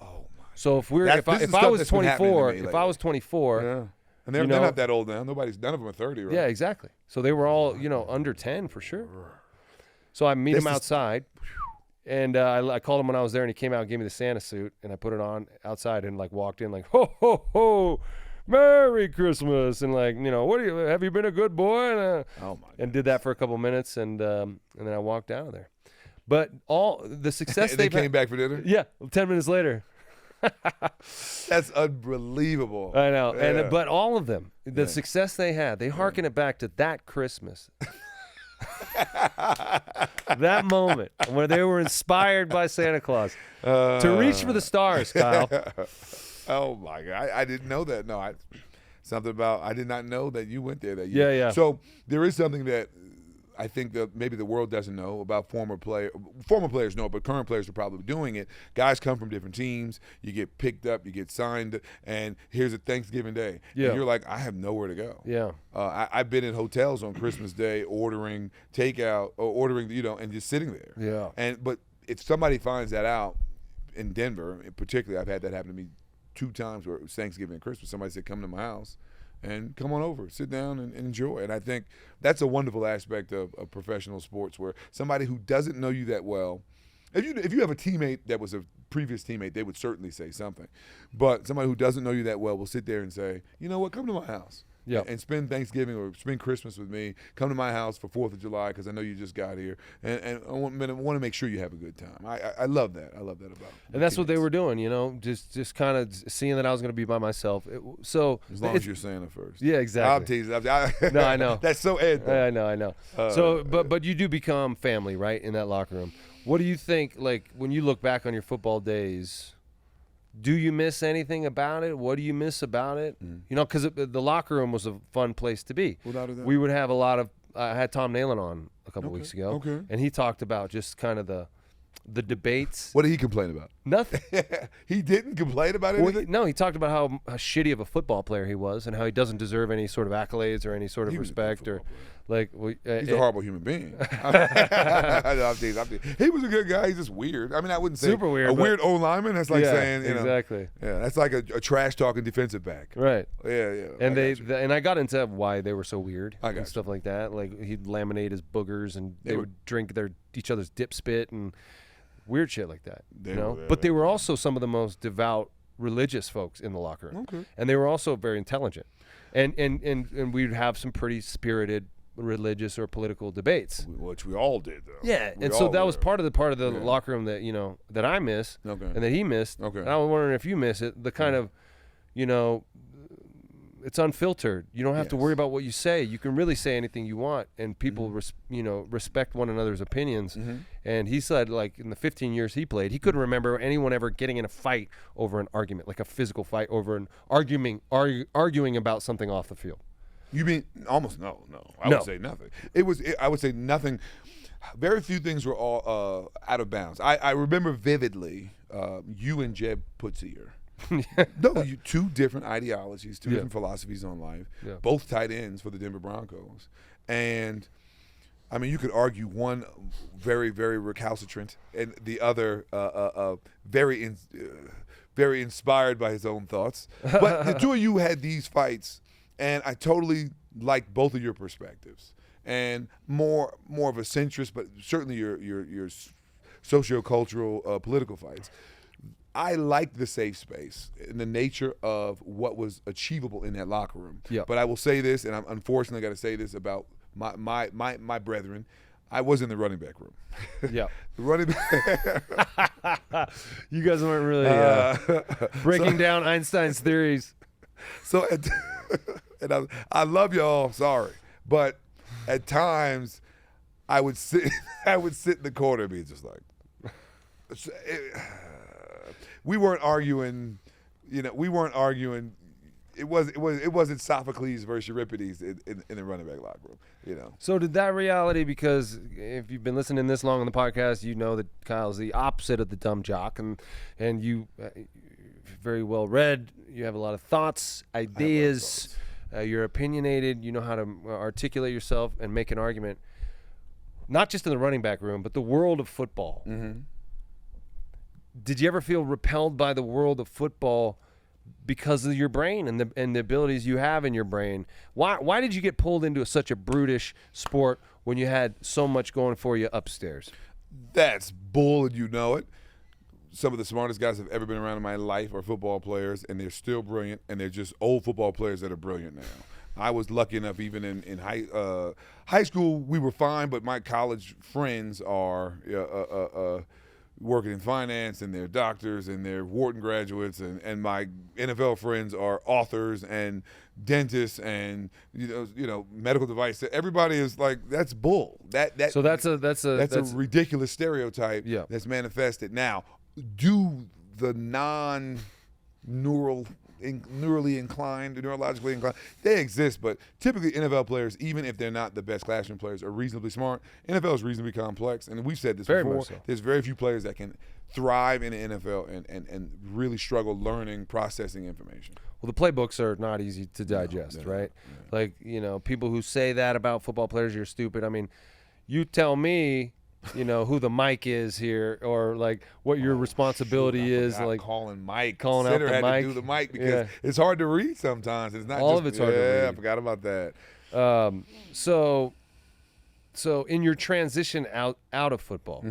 Speaker 2: Oh my!
Speaker 1: So if I was 24,
Speaker 2: yeah. And they're not that old now. None of them are 30, right?
Speaker 1: Yeah, exactly. So they were all, under 10 for sure. So I meet him outside, and I called him when I was there, and he came out and gave me the Santa suit, and I put it on outside and walked in ho, ho, ho, Merry Christmas, and have you been a good boy? And did that for a couple minutes, and then I walked out of there. But all the success
Speaker 2: they came back for dinner?
Speaker 1: Yeah, 10 minutes later.
Speaker 2: That's unbelievable.
Speaker 1: I know.
Speaker 2: Yeah.
Speaker 1: But all of them, the success they had, they hearken it back to that Christmas. That moment where they were inspired by Santa Claus to reach for the stars, Kyle.
Speaker 2: Oh my God. I didn't know that. No, I did not know that you went there that year.
Speaker 1: Yeah.
Speaker 2: So there is something that I think that maybe the world doesn't know about former players know, but current players are probably doing it. Guys come from different teams. You get picked up, you get signed, and here's a Thanksgiving Day.
Speaker 1: Yeah.
Speaker 2: And you're like, I have nowhere to go.
Speaker 1: Yeah.
Speaker 2: I've been in hotels on Christmas Day ordering takeout or ordering, and just sitting there.
Speaker 1: Yeah.
Speaker 2: But if somebody finds that out in Denver, particularly, I've had that happen to me 2 times where it was Thanksgiving and Christmas. Somebody said, come to my house and come on over, sit down and enjoy. And I think that's a wonderful aspect of professional sports, where somebody who doesn't know you that well, if you have a teammate that was a previous teammate, they would certainly say something. But somebody who doesn't know you that well will sit there and say, you know what, come to my house.
Speaker 1: Yeah.
Speaker 2: And spend Thanksgiving or spend Christmas with me. Come to my house for 4th of July because I know you just got here, and I want to make sure you have a good time. I love that. I love that about.
Speaker 1: And that's what they were doing, just kind of seeing that I was going to be by myself. So
Speaker 2: as long as you're saying it first.
Speaker 1: Yeah, exactly.
Speaker 2: I'm teasing.
Speaker 1: No, I know.
Speaker 2: That's so Ed.
Speaker 1: I know. But you do become family, right, in that locker room. What do you think? Like when you look back on your football days. Do you miss anything about it? What do you miss about it? Because the locker room was a fun place to be.
Speaker 2: Without a doubt.
Speaker 1: We would have a lot of I had Tom Nalen on a couple weeks ago.
Speaker 2: Okay.
Speaker 1: And he talked about just kind of the debates.
Speaker 2: What did he complain about?
Speaker 1: Nothing.
Speaker 2: He didn't complain about anything?
Speaker 1: No, he talked about how shitty of a football player he was and how he doesn't deserve any sort of accolades or any sort of respect or like.
Speaker 2: He's a horrible human being. I'm teasing. He was a good guy. He's just weird. I mean, I wouldn't say
Speaker 1: super weird.
Speaker 2: A weird old lineman. That's like saying,
Speaker 1: exactly.
Speaker 2: Yeah, that's like a trash talking defensive back.
Speaker 1: Right.
Speaker 2: Yeah.
Speaker 1: And and I got into why they were so weird and stuff
Speaker 2: you.
Speaker 1: like that. Like he'd laminate his boogers and they would drink each other's dip spit and weird shit like that. But they were also some of the most devout religious folks in the locker room.
Speaker 2: Okay.
Speaker 1: And they were also very intelligent. And we'd have some pretty spirited religious or political debates,
Speaker 2: which we all did though.
Speaker 1: Yeah, and so that was part of the locker room that that I miss and that he missed.
Speaker 2: Okay.
Speaker 1: And I was wondering if you miss it. The kind of it's unfiltered. You don't have to worry about what you say. You can really say anything you want, and people respect one another's opinions. And he said, like in the 15 years he played, he couldn't remember anyone ever getting in a fight over an argument, like a physical fight over an arguing about something off the field.
Speaker 2: You mean almost no? I would say nothing. I would say nothing. Very few things were all out of bounds. I remember vividly you and Jeb Putzier. No, you 2 different ideologies, 2 different philosophies on life. Yeah. Both tight ends for the Denver Broncos, and I mean you could argue one very very recalcitrant and the other very inspired by his own thoughts. But the 2 of you had these fights. And I totally like both of your perspectives, and more of a centrist, but certainly your sociocultural political fights. I like the safe space and the nature of what was achievable in that locker room.
Speaker 1: Yeah.
Speaker 2: But I will say this, and I'm unfortunately got to say this about my brethren. I was in the running back room.
Speaker 1: Yeah.
Speaker 2: The running back.
Speaker 1: You guys weren't really breaking down Einstein's theories.
Speaker 2: So. And I love y'all, sorry, but at times I would sit in the corner and be just like, we weren't arguing, we weren't arguing. It wasn't Sophocles versus Euripides in the running back locker room,
Speaker 1: So did that reality, because if you've been listening this long on the podcast, you know that Kyle's the opposite of the dumb jock, and you very well read. You have a lot of thoughts, ideas. You're opinionated. You know how to articulate yourself and make an argument, not just in the running back room, but the world of football.
Speaker 2: Mm-hmm.
Speaker 1: Did you ever feel repelled by the world of football because of your brain and the abilities you have in your brain? Why did you get pulled into such a brutish sport when you had so much going for you upstairs?
Speaker 2: That's bull, and you know it. Some of the smartest guys I've ever been around in my life are football players, and they're still brilliant, and they're just old football players that are brilliant now. I was lucky enough, even in high school, we were fine, but my college friends are working in finance, and they're doctors, and they're Wharton graduates, and my NFL friends are authors and dentists and medical device. Everybody is like, that's bull. So that's a ridiculous stereotype that's manifested now. Do the non-neural neurologically inclined. They exist, but typically NFL players, even if they're not the best classroom players, are reasonably smart. NFL is reasonably complex, and we've said this
Speaker 1: Very
Speaker 2: before.
Speaker 1: much so.
Speaker 2: There's very few players that can thrive in the NFL and really struggle learning, processing information.
Speaker 1: Well, the playbooks are not easy to digest, right? Yeah. Like, people who say that about football players, you're stupid. I mean, you tell me, who the mic is here, or like what your responsibility is, like
Speaker 2: calling Mike.
Speaker 1: Calling out the
Speaker 2: had
Speaker 1: mic.
Speaker 2: to do the mic because it's hard to read sometimes. It's not
Speaker 1: all
Speaker 2: just,
Speaker 1: of it's hard to read.
Speaker 2: I forgot about that.
Speaker 1: So in your transition out of football,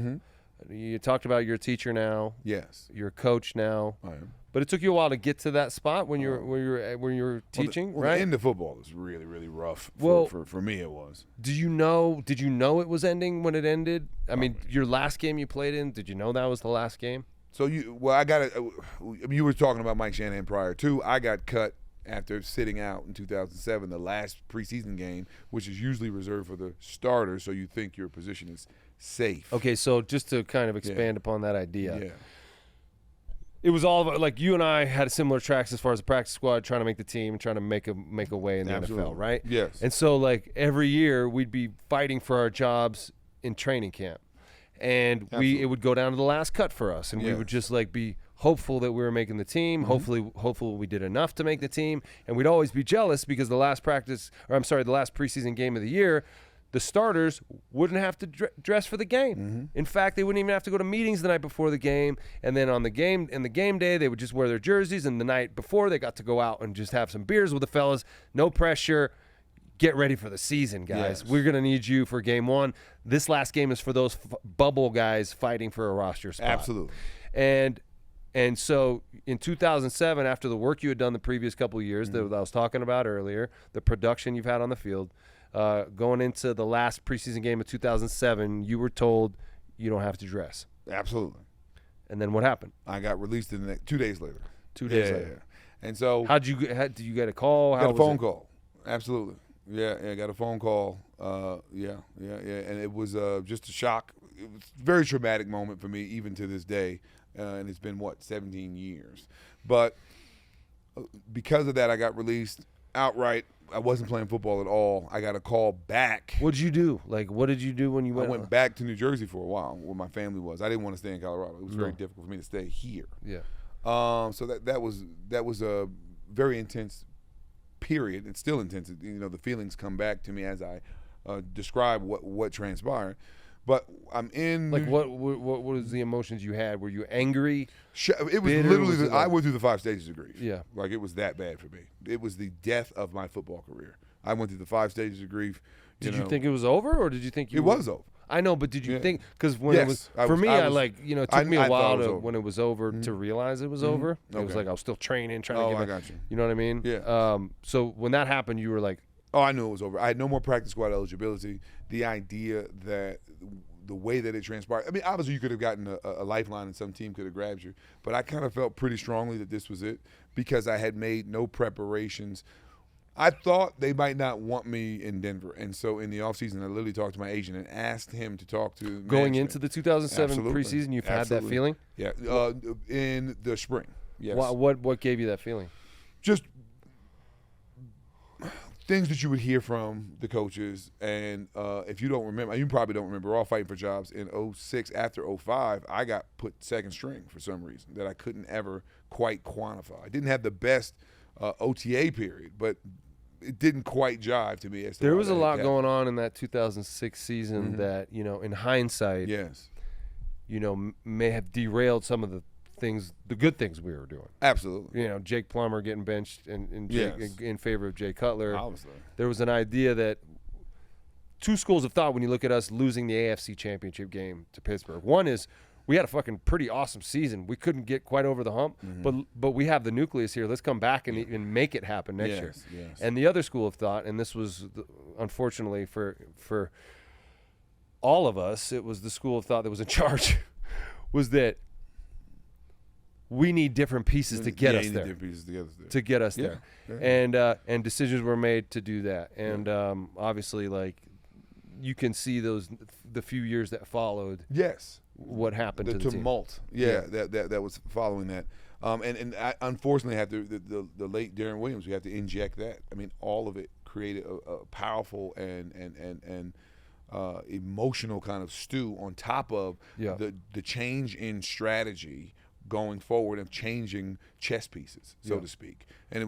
Speaker 1: you talked about you're a teacher now.
Speaker 2: Yes,
Speaker 1: you're a coach now.
Speaker 2: I am.
Speaker 1: But it took you a while to get to that spot when you were teaching, right?
Speaker 2: The end of football was really, really rough. For me, it was.
Speaker 1: Did you know it was ending when it ended? I mean, your last game you played in, did you know that was the last game?
Speaker 2: So you were talking about Mike Shanahan prior too. I got cut after sitting out in 2007, the last preseason game, which is usually reserved for the starters, so you think your position is safe.
Speaker 1: Okay, so just to kind of expand upon that idea.
Speaker 2: Yeah.
Speaker 1: It was all about, like, you and I had similar tracks as far as the practice squad, trying to make the team and trying to make a way in the NFL, right?
Speaker 2: Yes.
Speaker 1: And so, like, every year we'd be fighting for our jobs in training camp, and it would go down to the last cut for us, and we would just like be hopeful that we were making the team. Hopefully we did enough to make the team, and we'd always be jealous because the last preseason game of the year, the starters wouldn't have to dress for the game. In fact, they wouldn't even have to go to meetings the night before the game. And then on the game day, they would just wear their jerseys. And the night before, they got to go out and just have some beers with the fellas. No pressure. Get ready for the season, guys.
Speaker 2: Yes.
Speaker 1: We're going to need you for game one. This last game is for those bubble guys fighting for a roster spot.
Speaker 2: Absolutely.
Speaker 1: And so in 2007, after the work you had done the previous couple of years that I was talking about earlier, the production you've had on the field, going into the last preseason game of 2007, you were told you don't have to dress.
Speaker 2: Absolutely.
Speaker 1: And then what happened?
Speaker 2: I got released 2 days later.
Speaker 1: 2 days later.
Speaker 2: Yeah. And so
Speaker 1: did you get a call?
Speaker 2: Got a phone call. Absolutely. Yeah, got a phone call. And it was just a shock. It was a very traumatic moment for me, even to this day. And it's been 17 years. But because of that, I got released outright. I wasn't playing football at all. I got a call back.
Speaker 1: What did you do? Like, what did you do when you went?
Speaker 2: I went back to New Jersey for a while, where my family was. I didn't want to stay in Colorado. It was very difficult for me to stay here.
Speaker 1: Yeah.
Speaker 2: So that was a very intense period. It's still intense. The feelings come back to me as I describe what transpired. But I'm in.
Speaker 1: Like, what was the emotions you had? Were you angry?
Speaker 2: It was
Speaker 1: bitter?
Speaker 2: literally. I went through the 5 stages of grief.
Speaker 1: Yeah.
Speaker 2: Like, it was that bad for me. It was the death of my football career. I went through the 5 stages of grief.
Speaker 1: Did you think it was over, or did you think
Speaker 2: it was over?
Speaker 1: I know, but did you think, because when it was, it took me a while when it was over to realize it was over. It was like I was still training, trying to get.
Speaker 2: I got you.
Speaker 1: You know what I mean?
Speaker 2: Yeah.
Speaker 1: So when that happened, you were like,
Speaker 2: oh, I knew it was over. I had no more practice squad eligibility. The idea that the way that it transpired, I mean, obviously you could have gotten a lifeline and some team could have grabbed you, but I kind of felt pretty strongly that this was it because I had made no preparations. I thought they might not want me in Denver, and so in the offseason, I literally talked to my agent and asked him to talk to
Speaker 1: going into the 2007
Speaker 2: Absolutely.
Speaker 1: preseason. You've had
Speaker 2: Absolutely.
Speaker 1: that feeling,
Speaker 2: yeah, in the spring. Yes.
Speaker 1: What gave you that feeling?
Speaker 2: Just things that you would hear from the coaches, and if you don't remember, you probably don't remember, we're all fighting for jobs. In 2006, after 2005, I got put second string for some reason that I couldn't ever quite quantify. I didn't have the best OTA period, but it didn't quite jive to me.
Speaker 1: There was a lot going on in that 2006 season that, in hindsight,
Speaker 2: yes,
Speaker 1: may have derailed some of the good things we were doing.
Speaker 2: Absolutely.
Speaker 1: Jake Plummer getting benched in favor of Jay Cutler.
Speaker 2: Obviously.
Speaker 1: There was an idea that two schools of thought when you look at us losing the AFC Championship game to Pittsburgh. One is we had a fucking pretty awesome season. We couldn't get quite over the hump, but we have the nucleus here. Let's come back and even make it happen next year.
Speaker 2: Yes.
Speaker 1: And the other school of thought, and this was unfortunately for all of us, it was the school of thought that was in charge, was that we need different pieces to get us there. To get us there. And decisions were made to do that. And obviously, like, you can see the few years that followed.
Speaker 2: Yes.
Speaker 1: What happened to the
Speaker 2: tumult?
Speaker 1: team.
Speaker 2: That was following that. And I unfortunately have to the late Darren Williams. We have to inject that. I mean, all of it created a powerful and emotional kind of stew on top of the change in strategy going forward of changing chess pieces, so to speak. And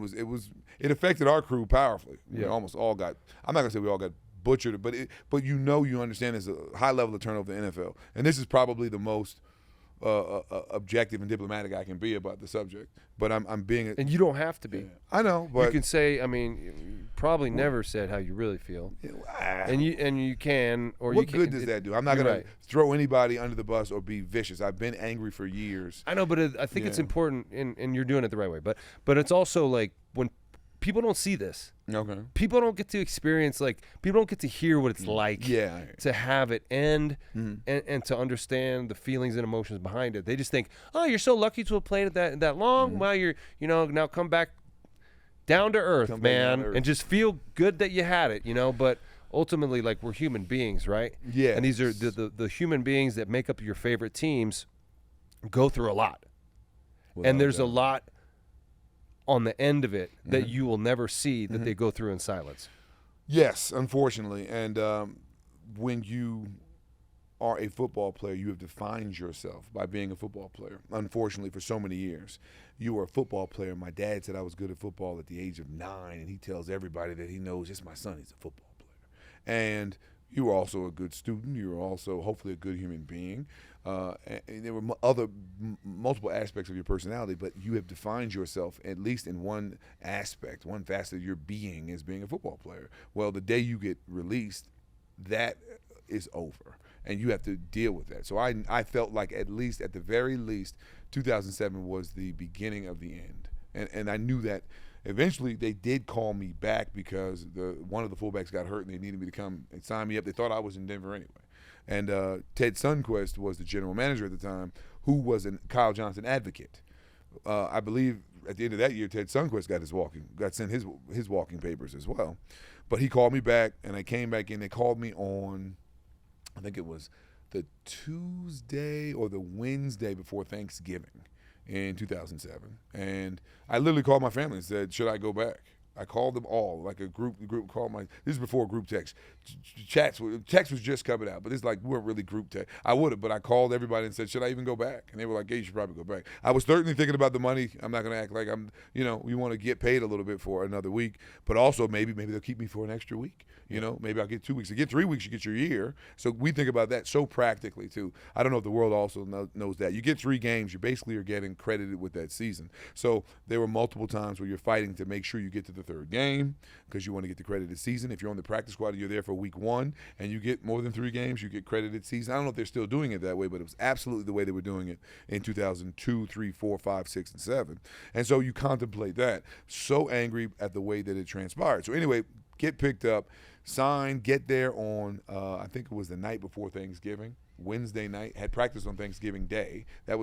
Speaker 2: it affected our crew powerfully. We almost all got. I'm not gonna say we all got butchered, but you understand there's a high level of turnover in the NFL, and this is probably the most objective and diplomatic I can be about the subject. But I'm being
Speaker 1: and you don't have to be.
Speaker 2: I know, but
Speaker 1: you can say. I mean, you probably never said how you really feel, and you can. Or
Speaker 2: what
Speaker 1: you can,
Speaker 2: good does that do? I'm not gonna throw anybody under the bus or be vicious. I've been angry for years.
Speaker 1: I know, but I think it's important, and you're doing it the right way. But it's also like when people don't see this.
Speaker 2: Okay.
Speaker 1: People don't get to experience, like, people don't get to hear what it's like to have it end and to understand the feelings and emotions behind it. They just think, oh, you're so lucky to have played it that long. Well, you're, now come back down to earth, man, and just feel good that you had it, But ultimately, like, we're human beings, right?
Speaker 2: Yeah.
Speaker 1: And these are the human beings that make up your favorite teams go through a lot. And there's a lot on the end of it that you will never see that they go through in silence.
Speaker 2: Yes, unfortunately. And when you are a football player, you have defined yourself by being a football player, unfortunately, for so many years. You were a football player. My dad said I was good at football at the age of 9, and he tells everybody that he knows, it's my son, he's a football player. And you were also a good student. You were also hopefully a good human being. And there were multiple aspects of your personality, but you have defined yourself at least in one aspect, one facet of your being as being a football player. Well, the day you get released, that is over, and you have to deal with that. So I felt like at the very least, 2007 was the beginning of the end, and I knew that. Eventually, they did call me back because one of the fullbacks got hurt and they needed me to come and sign me up. They thought I was in Denver anyway. And Ted Sundquist was the general manager at the time, who was a Kyle Johnson advocate. I believe at the end of that year, Ted Sundquist got sent his walking papers as well. But he called me back, and I came back in. They called me on, I think it was the Tuesday or the Wednesday before Thanksgiving in 2007. And I literally called my family and said, should I go back? I called them all, like a group called this is before group text. Text was just coming out, but it's like we weren't really group text. I would have, but I called everybody and said, should I even go back? And they were like, yeah, you should probably go back. I was certainly thinking about the money. I'm not going to act like we want to get paid a little bit for another week, but also maybe they'll keep me for an extra week. Maybe I'll get 2 weeks. To get 3 weeks, you get your year. So we think about that so practically too. I don't know if the world also knows that. You get 3 games, you basically are getting credited with that season. So there were multiple times where you're fighting to make sure you get to the 3rd game because you want to get the credited season. If you're on the practice squad and you're there for week 1 and you get more than 3 games, you get credited season. I don't know if they're still doing it that way, but it was absolutely the way they were doing it in 2002, 3, 4, 5, 6, and 7. And so you contemplate that. So angry at the way that it transpired. So anyway, get picked up, sign, get there on, I think it was the night before Thanksgiving, Wednesday night. Had practice on Thanksgiving Day. That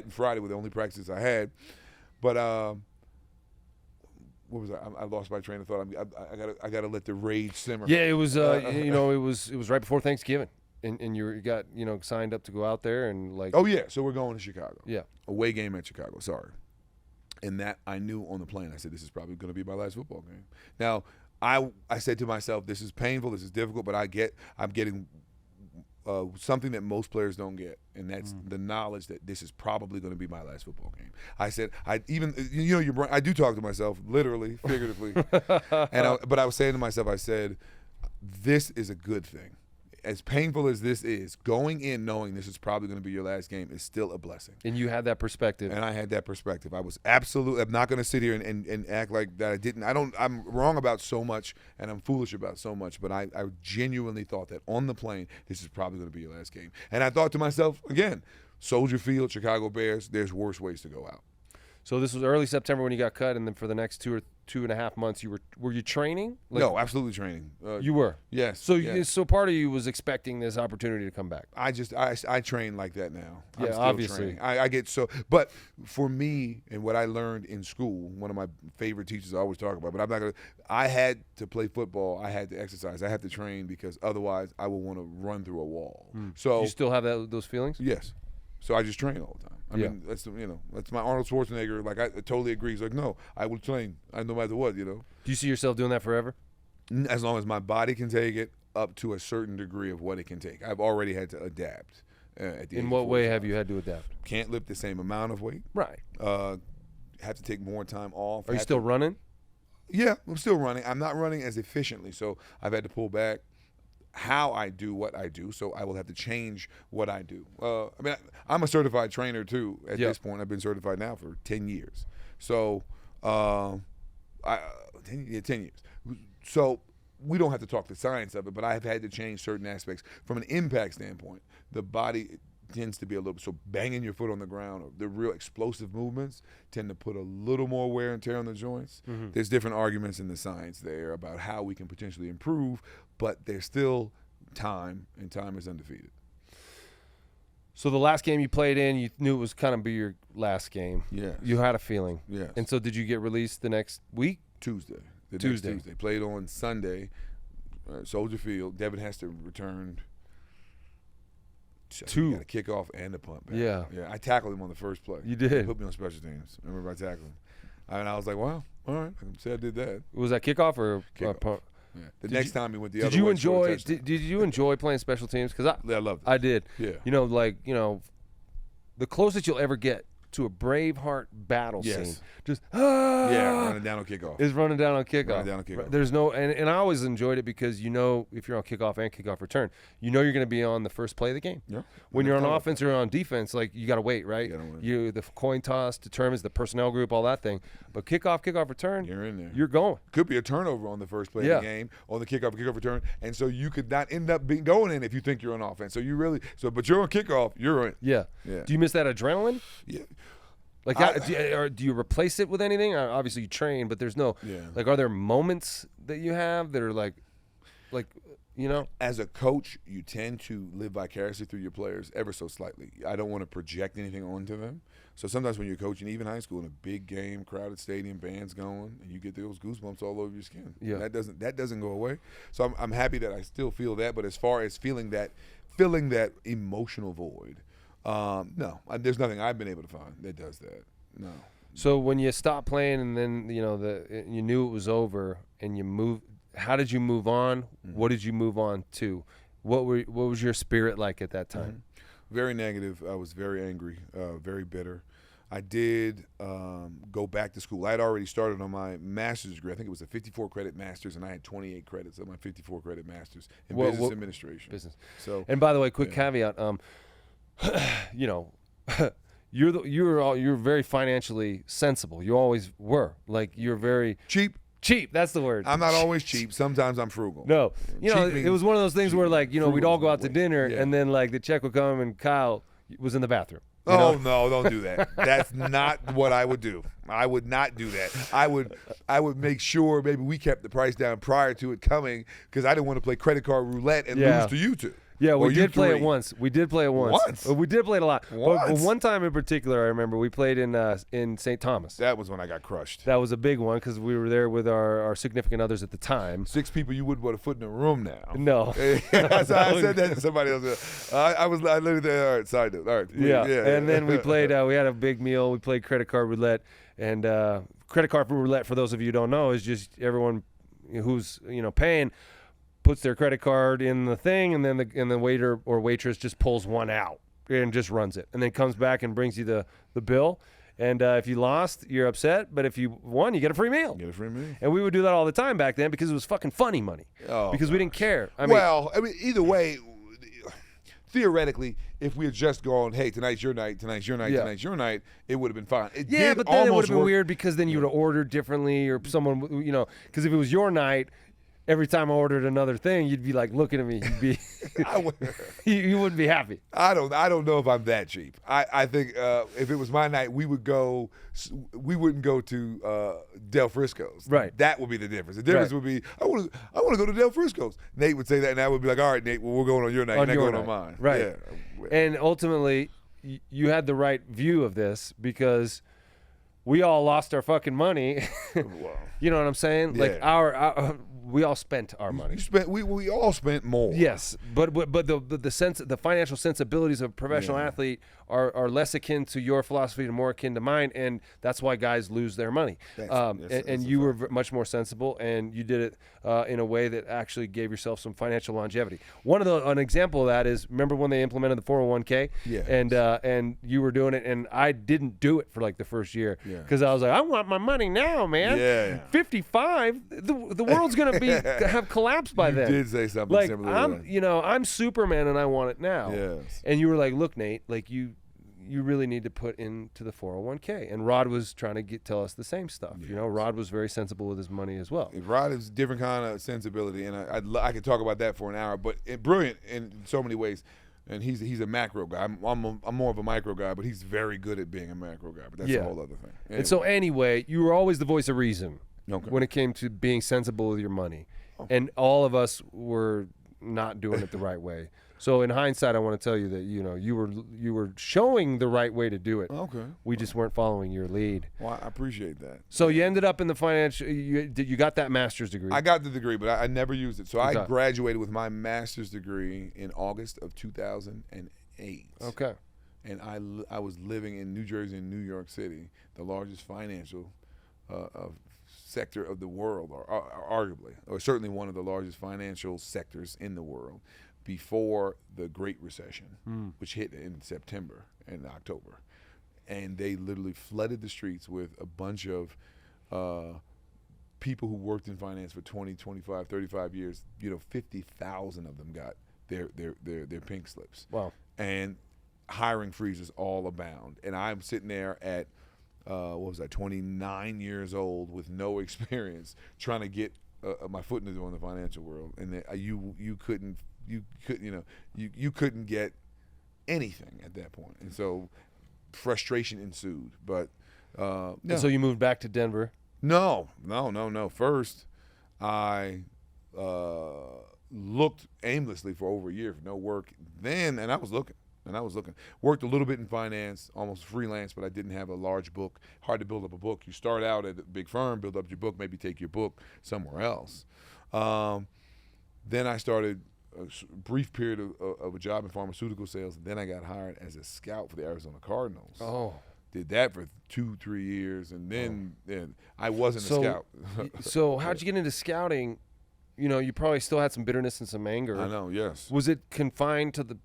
Speaker 2: and Friday were the only practices I had. But what was I lost my train of thought. I gotta let the rage simmer.
Speaker 1: Yeah, it was it was right before Thanksgiving, and you got signed up to go out there and like.
Speaker 2: Oh yeah, so we're going to Chicago.
Speaker 1: Yeah,
Speaker 2: away game at Chicago. Sorry, and that I knew on the plane. I said this is probably going to be my last football game. Now I said to myself, this is painful, this is difficult, but I'm getting something that most players don't get, and that's the knowledge that this is probably going to be my last football game. I said, I do talk to myself, literally, figuratively, but I was saying to myself, I said, this is a good thing. As painful as this is, going in knowing this is probably going to be your last game is still a blessing.
Speaker 1: And you had that perspective.
Speaker 2: And I had that perspective. I'm not going to sit here and act like that I didn't. I'm wrong about so much, and I'm foolish about so much, but I genuinely thought that on the plane, this is probably going to be your last game. And I thought to myself, again, Soldier Field, Chicago Bears, there's worse ways to go out.
Speaker 1: So this was early September when you got cut, and then for the next 2.5 months, were you training?
Speaker 2: No, absolutely training.
Speaker 1: You were?
Speaker 2: Yes.
Speaker 1: So part of you was expecting this opportunity to come back.
Speaker 2: I train like that now.
Speaker 1: Yeah,
Speaker 2: I'm still
Speaker 1: obviously.
Speaker 2: I get so, but for me and what I learned in school, one of my favorite teachers I always talk about, but I'm not gonna. I had to play football. I had to exercise. I had to train because otherwise I would want to run through a wall. So
Speaker 1: you still have those feelings?
Speaker 2: Yes. So I just train all the time. I
Speaker 1: Yeah.
Speaker 2: mean, that's my Arnold Schwarzenegger. Like, I totally agree. He's like, no, I will train. No matter what,
Speaker 1: Do you see yourself doing that forever?
Speaker 2: As long as my body can take it up to a certain degree of what it can take. I've already had to adapt. At the age
Speaker 1: In
Speaker 2: of
Speaker 1: what way
Speaker 2: 45.
Speaker 1: have you had to adapt?
Speaker 2: Can't lift the same amount of weight.
Speaker 1: Right.
Speaker 2: Have to take more time off.
Speaker 1: Are you still running?
Speaker 2: Yeah, I'm still running. I'm not running as efficiently, so I've had to pull back how I do what I do, so I will have to change what I do. I mean, I'm a certified trainer, too, at this point. I've been certified now for 10 years. So, 10 years. So we don't have to talk the science of it, but I have had to change certain aspects. From an impact standpoint, the body tends to be a little, so banging your foot on the ground, or the real explosive movements tend to put a little more wear and tear on the joints.
Speaker 1: Mm-hmm.
Speaker 2: There's different arguments in the science there about how we can potentially improve, but there's still time, and time is undefeated.
Speaker 1: So the last game you played in, you knew it was kind of be your last game.
Speaker 2: Yes.
Speaker 1: You had a feeling.
Speaker 2: Yes.
Speaker 1: And so did you get released the next week?
Speaker 2: Tuesday.
Speaker 1: Tuesday.
Speaker 2: Next Tuesday. Played on Sunday, Soldier Field. Devin Hester returned
Speaker 1: two.
Speaker 2: Got a kickoff and a punt back.
Speaker 1: Yeah.
Speaker 2: Yeah. I tackled him on the first play.
Speaker 1: You did.
Speaker 2: He put me on special teams. I remember I tackled him. And I was like, wow, all right. I can say I did that.
Speaker 1: Was that kickoff or
Speaker 2: Kickoff.
Speaker 1: punt?
Speaker 2: Yeah. The next time he went the other
Speaker 1: Did you
Speaker 2: way.
Speaker 1: enjoy? Did you enjoy playing special teams? Because
Speaker 2: I loved it.
Speaker 1: I did.
Speaker 2: Yeah.
Speaker 1: The closest you'll ever get to a Braveheart battle scene, just
Speaker 2: running down on kickoff.
Speaker 1: is running down on kickoff.
Speaker 2: Running down on kickoff.
Speaker 1: There's no, and I always enjoyed it because if you're on kickoff and kickoff return, you're going to be on the first play of the game.
Speaker 2: Yeah.
Speaker 1: When you're on offense or on defense, like you got to wait, right?
Speaker 2: You gotta wait.
Speaker 1: The coin toss determines the personnel group, all that thing. But kickoff return,
Speaker 2: You're in there.
Speaker 1: You're going.
Speaker 2: Could be a turnover on the first play of the game, on the kickoff return, and so you could not end up going in if you think you're on offense. But you're on kickoff, you're in.
Speaker 1: Yeah. Do you miss that adrenaline?
Speaker 2: Yeah.
Speaker 1: Like, do you replace it with anything? Obviously, you train, but there's no.
Speaker 2: Yeah.
Speaker 1: Like, are there moments that you have that are like,
Speaker 2: As a coach, you tend to live vicariously through your players ever so slightly. I don't want to project anything onto them. So sometimes when you're coaching, even high school, in a big game, crowded stadium, bands going, and you get those goosebumps all over your skin.
Speaker 1: Yeah.
Speaker 2: That doesn't go away. So I'm happy that I still feel that. But as far as filling that emotional void. No, there's nothing I've been able to find that does that. No.
Speaker 1: So when you stopped playing and then you knew it was over and you moved, how did you move on? Mm-hmm. What did you move on to? What was your spirit like at that time?
Speaker 2: Mm-hmm. Very negative. I was very angry, very bitter. I did go back to school. I had already started on my master's degree. I think it was a 54-credit master's, and I had 28 credits of my 54-credit master's in business administration.
Speaker 1: Business.
Speaker 2: So,
Speaker 1: and by the way, quick caveat. You're very financially sensible. You always were. Like, you're very
Speaker 2: cheap.
Speaker 1: That's the word.
Speaker 2: I'm not always cheap. Sometimes I'm frugal.
Speaker 1: No, it was one of those things where, like, we'd all go out to dinner, and then, like, the check would come, and Kyle was in the bathroom.
Speaker 2: No, don't do that. That's not what I would do. I would not do that. I would make sure maybe we kept the price down prior to it coming because I didn't want to play credit card roulette and lose to you two.
Speaker 1: Yeah, we did play it once. We did play it once. We did play it a lot. But one time in particular, I remember we played in St. Thomas.
Speaker 2: That was when I got crushed.
Speaker 1: That was a big one because we were there with our significant others at the time.
Speaker 2: 6 people you wouldn't want to foot in a room now.
Speaker 1: No.
Speaker 2: I said that to somebody else. I literally there. All right, side note. All right.
Speaker 1: Yeah. And then we played, we had a big meal. We played credit card roulette. And credit card roulette, for those of you who don't know, is just everyone who's paying puts their credit card in the thing, and then the waiter or waitress just pulls one out and just runs it, and then comes back and brings you the bill. And if you lost, you're upset, but if you won, you get a free meal. And we would do that all the time back then because it was fucking funny money. Because we didn't care. I mean,
Speaker 2: either way, theoretically, if we had just gone, hey, tonight's your night, tonight's your night, tonight's your night, it would have been fine.
Speaker 1: But then it would have been weird because then you would have ordered differently, or someone, because if it was your night, every time I ordered another thing, you'd be like looking at me. You'd be, you wouldn't be happy.
Speaker 2: I don't know if I'm that cheap. I think if it was my night, we wouldn't go to Del Frisco's.
Speaker 1: Right.
Speaker 2: That would be the difference. The difference would be I want to go to Del Frisco's. Nate would say that, and I would be like, all right, Nate, well, we're going on your night. You're not going on mine.
Speaker 1: Right.
Speaker 2: Yeah.
Speaker 1: And ultimately, you had the right view of this because we all lost our fucking money.
Speaker 2: Wow.
Speaker 1: You know what I'm saying? Like
Speaker 2: Yeah.
Speaker 1: we all spent our money.
Speaker 2: We all spent more.
Speaker 1: Yes, but the financial sensibilities of a professional athlete are less akin to your philosophy and more akin to mine, and that's why guys lose their money. And you were much more sensible, and you did it in a way that actually gave yourself some financial longevity. An example of that is, remember when they implemented the 401k?
Speaker 2: Yes.
Speaker 1: And you were doing it, and I didn't do it for like the first year because I was like, I want my money now, man.
Speaker 2: Yeah.
Speaker 1: 55, the world's gonna have collapsed by then.
Speaker 2: You did say something
Speaker 1: Like
Speaker 2: similar.
Speaker 1: I'm Superman and I want it now.
Speaker 2: Yes.
Speaker 1: And you were like, look, Nate, like you really need to put into the 401k. And Rod was trying to tell us the same stuff.
Speaker 2: Yes.
Speaker 1: You know, Rod was very sensible with his money as well.
Speaker 2: Rod is a different kind of sensibility, and I could talk about that for an hour. But brilliant in so many ways. And he's a macro guy. I'm more of a micro guy, but he's very good at being a macro guy. But that's a whole other thing. Anyway.
Speaker 1: And so anyway, you were always the voice of reason
Speaker 2: Okay.
Speaker 1: when it came to being sensible with your money. And all of us were not doing it the right way. So in hindsight, I want to tell you that you were showing the right way to do it.
Speaker 2: Okay.
Speaker 1: We just weren't following your lead.
Speaker 2: Well, I appreciate that.
Speaker 1: So you ended up in the financial. You got that master's degree.
Speaker 2: I got the degree, but I never used it. So
Speaker 1: Okay.
Speaker 2: I graduated with my master's degree in August of 2008.
Speaker 1: Okay.
Speaker 2: And I was living in New Jersey and New York City, the largest financial sector of the world, or arguably, or certainly one of the largest financial sectors in the world, before the Great Recession, which hit in September and October. And they literally flooded the streets with a bunch of people who worked in finance for 20, 25, 35 years. 50,000 of them got their pink slips.
Speaker 1: Wow.
Speaker 2: And hiring freezes all abound. And I'm sitting there at 29 years old with no experience, trying to get my foot in the door in the financial world. And you couldn't get anything at that point. And so frustration ensued. But
Speaker 1: And so you moved back to Denver.
Speaker 2: No. First, I looked aimlessly for over a year for no work. And I was looking. Worked a little bit in finance, almost freelance, but I didn't have a large book. Hard to build up a book. You start out at a big firm, build up your book, maybe take your book somewhere else. Then I started a brief period of a job in pharmaceutical sales. And then I got hired as a scout for the Arizona Cardinals.
Speaker 1: Oh.
Speaker 2: Did that for 2-3 years, and then I wasn't a scout.
Speaker 1: So how'd you get into scouting? You probably still had some bitterness and some anger.
Speaker 2: I know, yes.
Speaker 1: Was it confined to the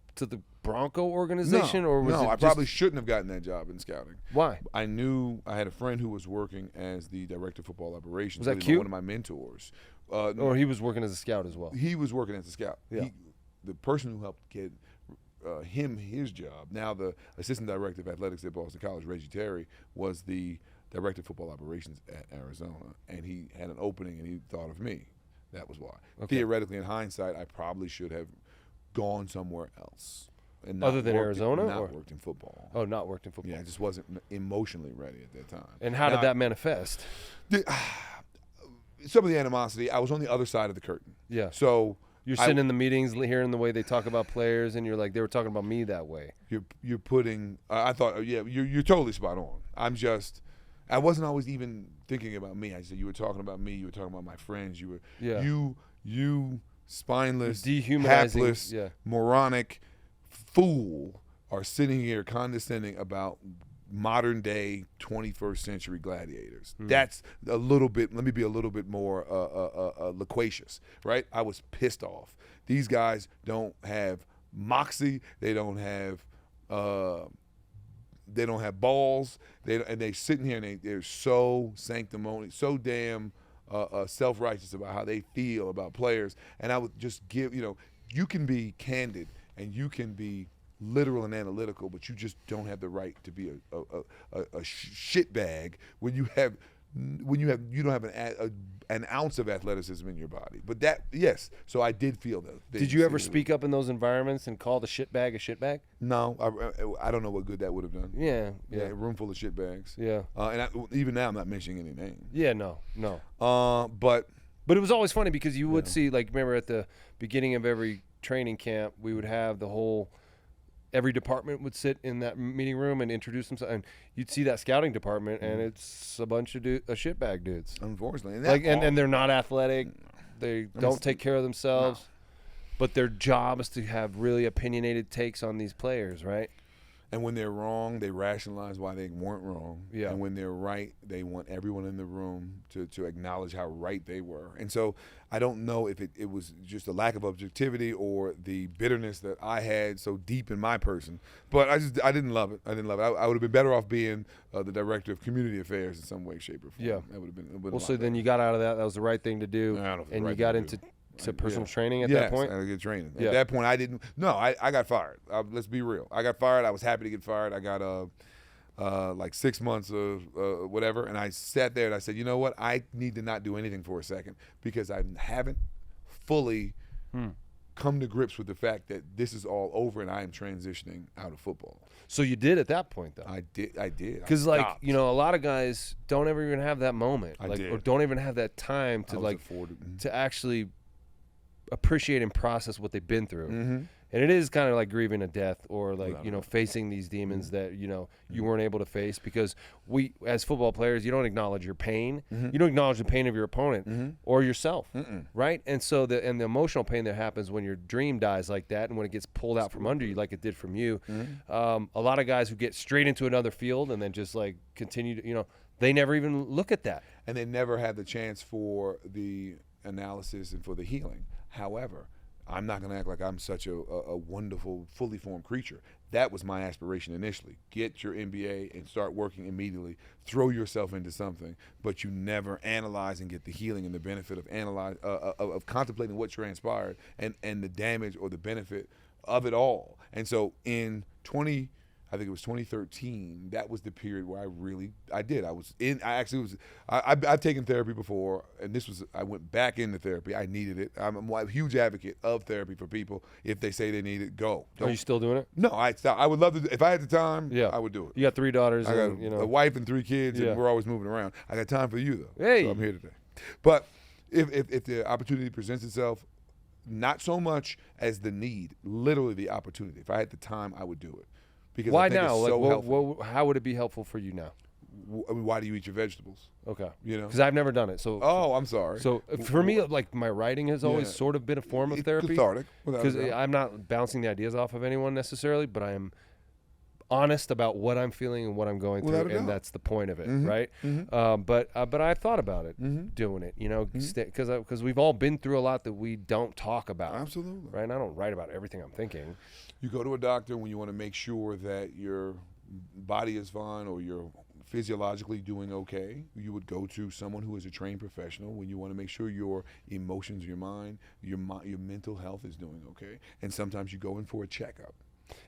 Speaker 1: Bronco organization, or was it
Speaker 2: I
Speaker 1: just...
Speaker 2: probably shouldn't have gotten that job in scouting.
Speaker 1: Why?
Speaker 2: I knew I had a friend who was working as the director of football operations.
Speaker 1: Was that cute?
Speaker 2: One of my mentors.
Speaker 1: Or he was working as a scout as well.
Speaker 2: He was working as a scout.
Speaker 1: Yeah.
Speaker 2: The person who helped get him his job, now the assistant director of athletics at Boston College, Reggie Terry, was the director of football operations at Arizona, and he had an opening, and he thought of me. That was why. Okay. Theoretically, in hindsight, I probably should have gone somewhere else. And
Speaker 1: Other than Arizona?
Speaker 2: Not worked in football.
Speaker 1: Oh, not worked in football.
Speaker 2: Yeah, I just wasn't emotionally ready at that time.
Speaker 1: And how did that manifest?
Speaker 2: Some of the animosity, I was on the other side of the curtain.
Speaker 1: Yeah.
Speaker 2: So
Speaker 1: you're sitting in the meetings, hearing the way they talk about players, and you're like, they were talking about me that way.
Speaker 2: You're putting. I thought, you're totally spot on. I wasn't always even thinking about me. I said, you were talking about me. You were talking about my friends. You were you spineless,
Speaker 1: dehumanizing,
Speaker 2: hapless, moronic fool are sitting here condescending about modern day 21st century gladiators. That's a little bit, let me be a little bit more loquacious, right? I was pissed off. These guys don't have moxie. They don't have balls. And they sitting here and they're so sanctimonious, so damn self-righteous about how they feel about players. And I would just give, you can be candid and you can be literal and analytical, but you just don't have the right to be a shitbag when you don't have an ounce of athleticism in your body. But so I did feel that.
Speaker 1: Did you ever speak up in those environments and call the shitbag a shitbag?
Speaker 2: No, I don't know what good that would have done.
Speaker 1: Yeah.
Speaker 2: A room full of shitbags.
Speaker 1: Yeah.
Speaker 2: Even now, I'm not mentioning any names.
Speaker 1: Yeah, no.
Speaker 2: But
Speaker 1: it was always funny because you would see, like, remember at the beginning of every training camp, we would have the whole every department would sit in that meeting room and introduce themselves, and you'd see that scouting department, and it's a bunch of shitbag dudes.
Speaker 2: Unfortunately,
Speaker 1: And they're not athletic. They don't take care of themselves. No. But their job is to have really opinionated takes on these players, right?
Speaker 2: And when they're wrong, they rationalize why they weren't wrong.
Speaker 1: Yeah.
Speaker 2: And when they're right, they want everyone in the room to acknowledge how right they were. And so I don't know if it was just a lack of objectivity or the bitterness that I had so deep in my person. But I didn't love it. I would have been better off being the director of community affairs in some way, shape, or form.
Speaker 1: Yeah.
Speaker 2: That would have been.
Speaker 1: Well, so then you got out of that. That was the right thing to do. And you got into personal training at that point?
Speaker 2: Yes, I get training. At that point, I didn't. No, I got fired. Let's be real. I got fired. I was happy to get fired. I got like 6 months of whatever, and I sat there and I said, you know what? I need to not do anything for a second because I haven't fully come to grips with the fact that this is all over and I am transitioning out of football.
Speaker 1: So you did at that point, though.
Speaker 2: I did.
Speaker 1: Because, like, you know, a lot of guys don't ever even have that moment, or don't even have that time to actually appreciate and process what they've been through. And it is kind of like grieving a death or like, facing these demons that, you weren't able to face, because we, as football players, you don't acknowledge your pain. You don't acknowledge the pain of your opponent or yourself, right? And so the emotional pain that happens when your dream dies like that and when it gets pulled out from under you like it did from you, a lot of guys who get straight into another field and then just like continue to, they never even look at that.
Speaker 2: And they never had the chance for the analysis and for the healing. However, I'm not going to act like I'm such a wonderful, fully formed creature. That was my aspiration initially. Get your MBA and start working immediately. Throw yourself into something, but you never analyze and get the healing and the benefit of contemplating what transpired and the damage or the benefit of it all. And so in I think it was 2013. That was the period where I've taken therapy before, and I went back into therapy. I needed it. I'm a huge advocate of therapy for people. If they say they need it, go.
Speaker 1: Are you still doing it?
Speaker 2: No, I would love to. If I had the time, I would do it.
Speaker 1: You got 3 daughters.
Speaker 2: I got a wife and 3 kids, and we're always moving around. I got time for you though.
Speaker 1: Hey,
Speaker 2: so I'm here today. But if the opportunity presents itself, not so much as the need, literally the opportunity. If I had the time, I would do it. Because
Speaker 1: why now?
Speaker 2: It's so
Speaker 1: how would it be helpful for you now?
Speaker 2: Why do you eat your vegetables?
Speaker 1: Okay. Because I've never done it. So.
Speaker 2: Oh, I'm sorry.
Speaker 1: So for me, like, my writing has always sort of been a form of therapy.
Speaker 2: Cathartic.
Speaker 1: Because I'm not bouncing the ideas off of anyone necessarily, but I am honest about what I'm feeling and what I'm going through, and that's the point of it, right? But I've thought about it, doing it, because we've all been through a lot that we don't talk about.
Speaker 2: Absolutely.
Speaker 1: Right? And I don't write about everything I'm thinking.
Speaker 2: You go to a doctor when you want to make sure that your body is fine or you're physiologically doing okay. You would go to someone who is a trained professional when you want to make sure your emotions, your mind, your mental health is doing okay. And sometimes you go in for a checkup.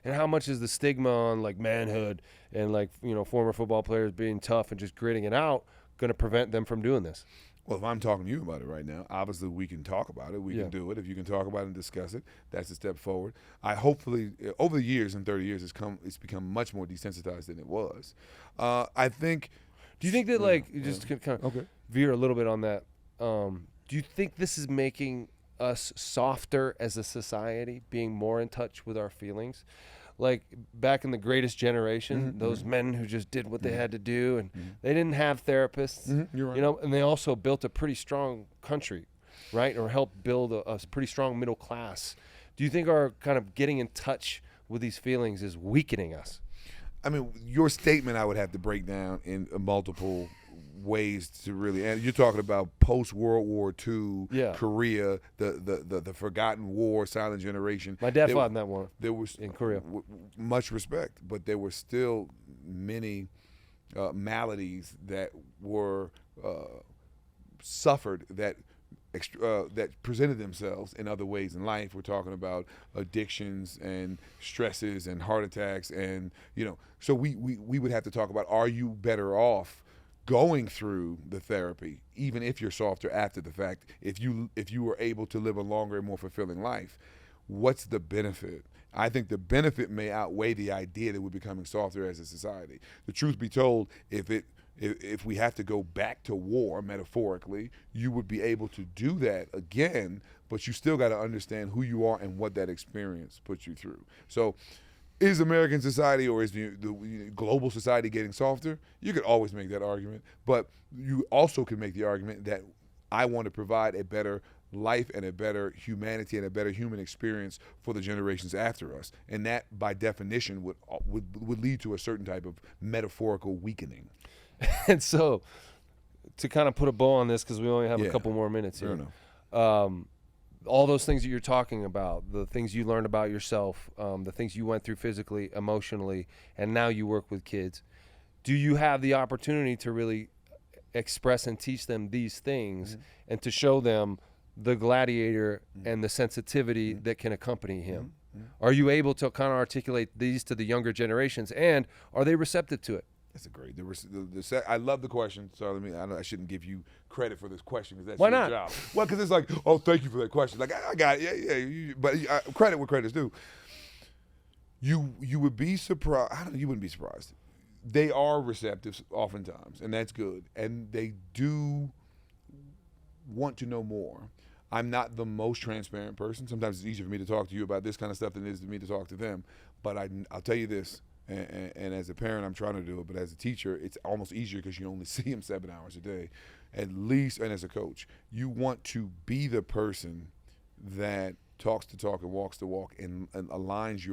Speaker 1: And how much is the stigma on like manhood and like, former football players being tough and just gritting it out going to prevent them from doing this?
Speaker 2: Well, if I'm talking to you about it right now, obviously we can talk about it. We can do it. If you can talk about it and discuss it, that's a step forward. I hopefully, over the years, in 30 years, it's become much more desensitized than it was. I think.
Speaker 1: Do you think that, just to kind of veer a little bit on that, do you think this is making us softer as a society, being more in touch with our feelings? Like back in the Greatest Generation, those men who just did what they had to do, and they didn't have therapists,
Speaker 2: You're right.
Speaker 1: and they also built a pretty strong country, right? Or helped build a pretty strong middle class. Do you think our kind of getting in touch with these feelings is weakening us?
Speaker 2: I mean, your statement I would have to break down in multiple ways to really, and you're talking about post-World War II, Korea, the forgotten war, silent generation.
Speaker 1: My dad fought in that war.
Speaker 2: There was
Speaker 1: in Korea.
Speaker 2: Much respect, but there were still many maladies that were suffered that presented themselves in other ways in life. We're talking about addictions and stresses and heart attacks, and so we would have to talk about, are you better off going through the therapy, even if you're softer after the fact, if you were able to live a longer and more fulfilling life? What's the benefit? I think the benefit may outweigh the idea that we're becoming softer as a society. The truth be told, if we have to go back to war, metaphorically, you would be able to do that again, but you still got to understand who you are and what that experience puts you through. So is American society or is the global society getting softer? You could always make that argument, but you also can make the argument that I want to provide a better life and a better humanity and a better human experience for the generations after us, and that by definition would lead to a certain type of metaphorical weakening.
Speaker 1: And so, to kind of put a bow on this, because we only have a couple more minutes here. All those things that you're talking about, the things you learned about yourself, the things you went through physically, emotionally, and now you work with kids. Do you have the opportunity to really express and teach them these things and to show them the gladiator and the sensitivity that can accompany him? Are you able to kind of articulate these to the younger generations, and are they receptive to it?
Speaker 2: That's a great. I love the question. So I shouldn't give you credit for this question because that's
Speaker 1: Why
Speaker 2: your
Speaker 1: not?
Speaker 2: job. Well, because it's like, oh, thank you for that question. Like I got it. Yeah. But credit where credit's due. You would be surprised. You wouldn't be surprised. They are receptive oftentimes, and that's good. And they do want to know more. I'm not the most transparent person. Sometimes it's easier for me to talk to you about this kind of stuff than it is for me to talk to them. But I'll tell you this. And as a parent, I'm trying to do it. But as a teacher, it's almost easier because you only see them 7 hours a day, at least. And as a coach, you want to be the person that talks the talk and walks the walk and aligns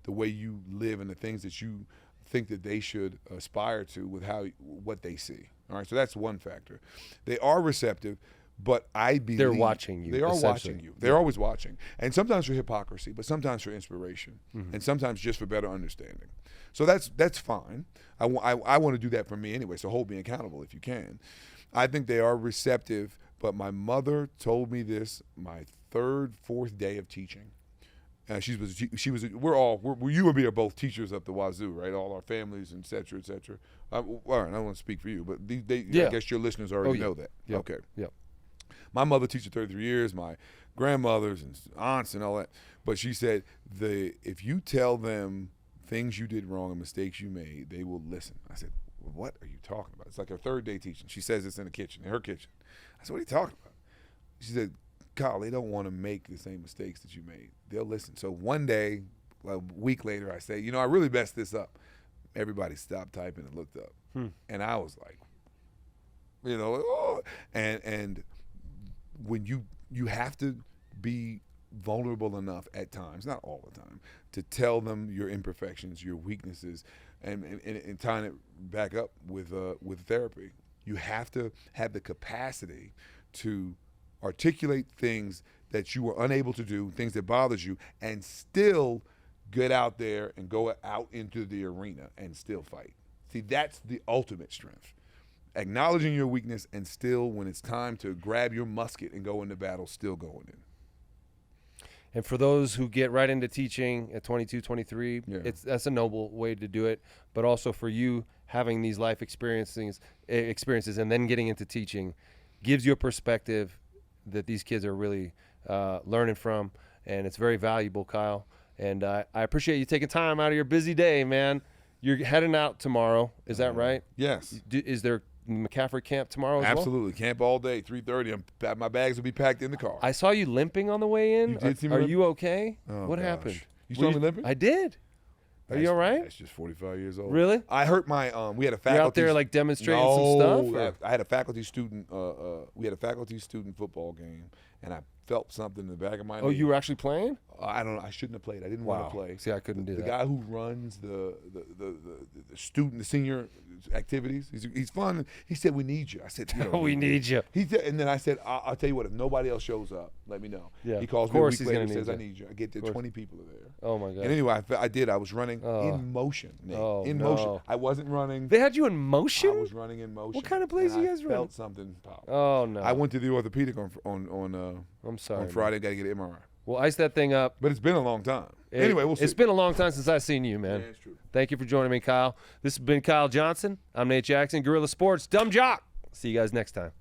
Speaker 2: the way you live and the things that you think that they should aspire to with what they see. All right, so that's one factor. They are receptive. But I believe
Speaker 1: they're watching you.
Speaker 2: They are watching you. They're always watching. And sometimes for hypocrisy, but sometimes for inspiration, and sometimes just for better understanding. So that's fine. I want to do that for me anyway, so hold me accountable if you can. I think they are receptive, but my mother told me this my fourth day of teaching. She was you and me are both teachers up the wazoo, right? All our families, et cetera, et cetera. All right, I don't want to speak for you, but I guess your listeners already know that.
Speaker 1: Yep.
Speaker 2: Okay.
Speaker 1: Yep.
Speaker 2: My mother teaches 33 years, my grandmothers and aunts and all that. But she said, if you tell them things you did wrong and mistakes you made, they will listen. I said, well, what are you talking about? It's like her third day teaching. She says this in her kitchen. I said, what are you talking about? She said, Kyle, they don't want to make the same mistakes that you made. They'll listen. So one day, a week later, I say, I really messed this up. Everybody stopped typing and looked up. And I was like, oh. And when you have to be vulnerable enough at times, not all the time, to tell them your imperfections, your weaknesses, and tying it back up with therapy. You have to have the capacity to articulate things that you were unable to do, things that bothers you, and still get out there and go out into the arena and still fight. See, that's the ultimate strength. Acknowledging your weakness and still, when it's time to grab your musket and go into battle, still going in.
Speaker 1: And for those who get right into teaching at 22, 23, that's a noble way to do it. But also for you, having these life experiences and then getting into teaching gives you a perspective that these kids are really learning from. And it's very valuable, Kyle. And I appreciate you taking time out of your busy day, man. You're heading out tomorrow. Is that right?
Speaker 2: Yes.
Speaker 1: Is there McCaffrey camp tomorrow as
Speaker 2: Absolutely. Camp all day, 3:30. My bags will be packed in the car.
Speaker 1: I saw you limping on the way in.
Speaker 2: You did see me
Speaker 1: Are
Speaker 2: limping?
Speaker 1: you okay?
Speaker 2: Oh,
Speaker 1: what
Speaker 2: gosh.
Speaker 1: happened?
Speaker 2: You saw me limping?
Speaker 1: I did. Are you all right?
Speaker 2: That's just 45 years old.
Speaker 1: Really?
Speaker 2: I hurt my we had a faculty.
Speaker 1: You're out there like demonstrating some stuff? Or?
Speaker 2: I had a faculty student we had a faculty student football game, and I felt something in the back of my knee.
Speaker 1: Oh, you were actually playing?
Speaker 2: I don't know. I shouldn't have played. I didn't want to play.
Speaker 1: See, I couldn't do that.
Speaker 2: The guy who runs the senior activities, he's fun. He said, "We need you." I said,
Speaker 1: "We need you."
Speaker 2: He said, and then I said, "I'll tell you what. If nobody else shows up, let me know."
Speaker 1: Yeah.
Speaker 2: He calls
Speaker 1: of
Speaker 2: me a
Speaker 1: course
Speaker 2: week later and
Speaker 1: he's
Speaker 2: says,
Speaker 1: gonna
Speaker 2: "I need you." I get there, 20 people are there.
Speaker 1: Oh my God.
Speaker 2: And anyway, I did. I was running in motion. Nate. In motion. I wasn't running.
Speaker 1: They had you in motion?
Speaker 2: I was running in motion.
Speaker 1: What kind of place you guys running?
Speaker 2: I felt something pop.
Speaker 1: Oh no.
Speaker 2: I went to the orthopedic on
Speaker 1: I'm sorry.
Speaker 2: on Friday. Got to get an MRI.
Speaker 1: Well, ice that thing up.
Speaker 2: But it's been a long time. Anyway, we'll see.
Speaker 1: It's been a long time since I've seen you, man.
Speaker 2: Yeah, it's true.
Speaker 1: Thank you for joining me, Kyle. This has been Kyle Johnson. I'm Nate Jackson, Guerilla Sports, Dumb Jock. See you guys next time.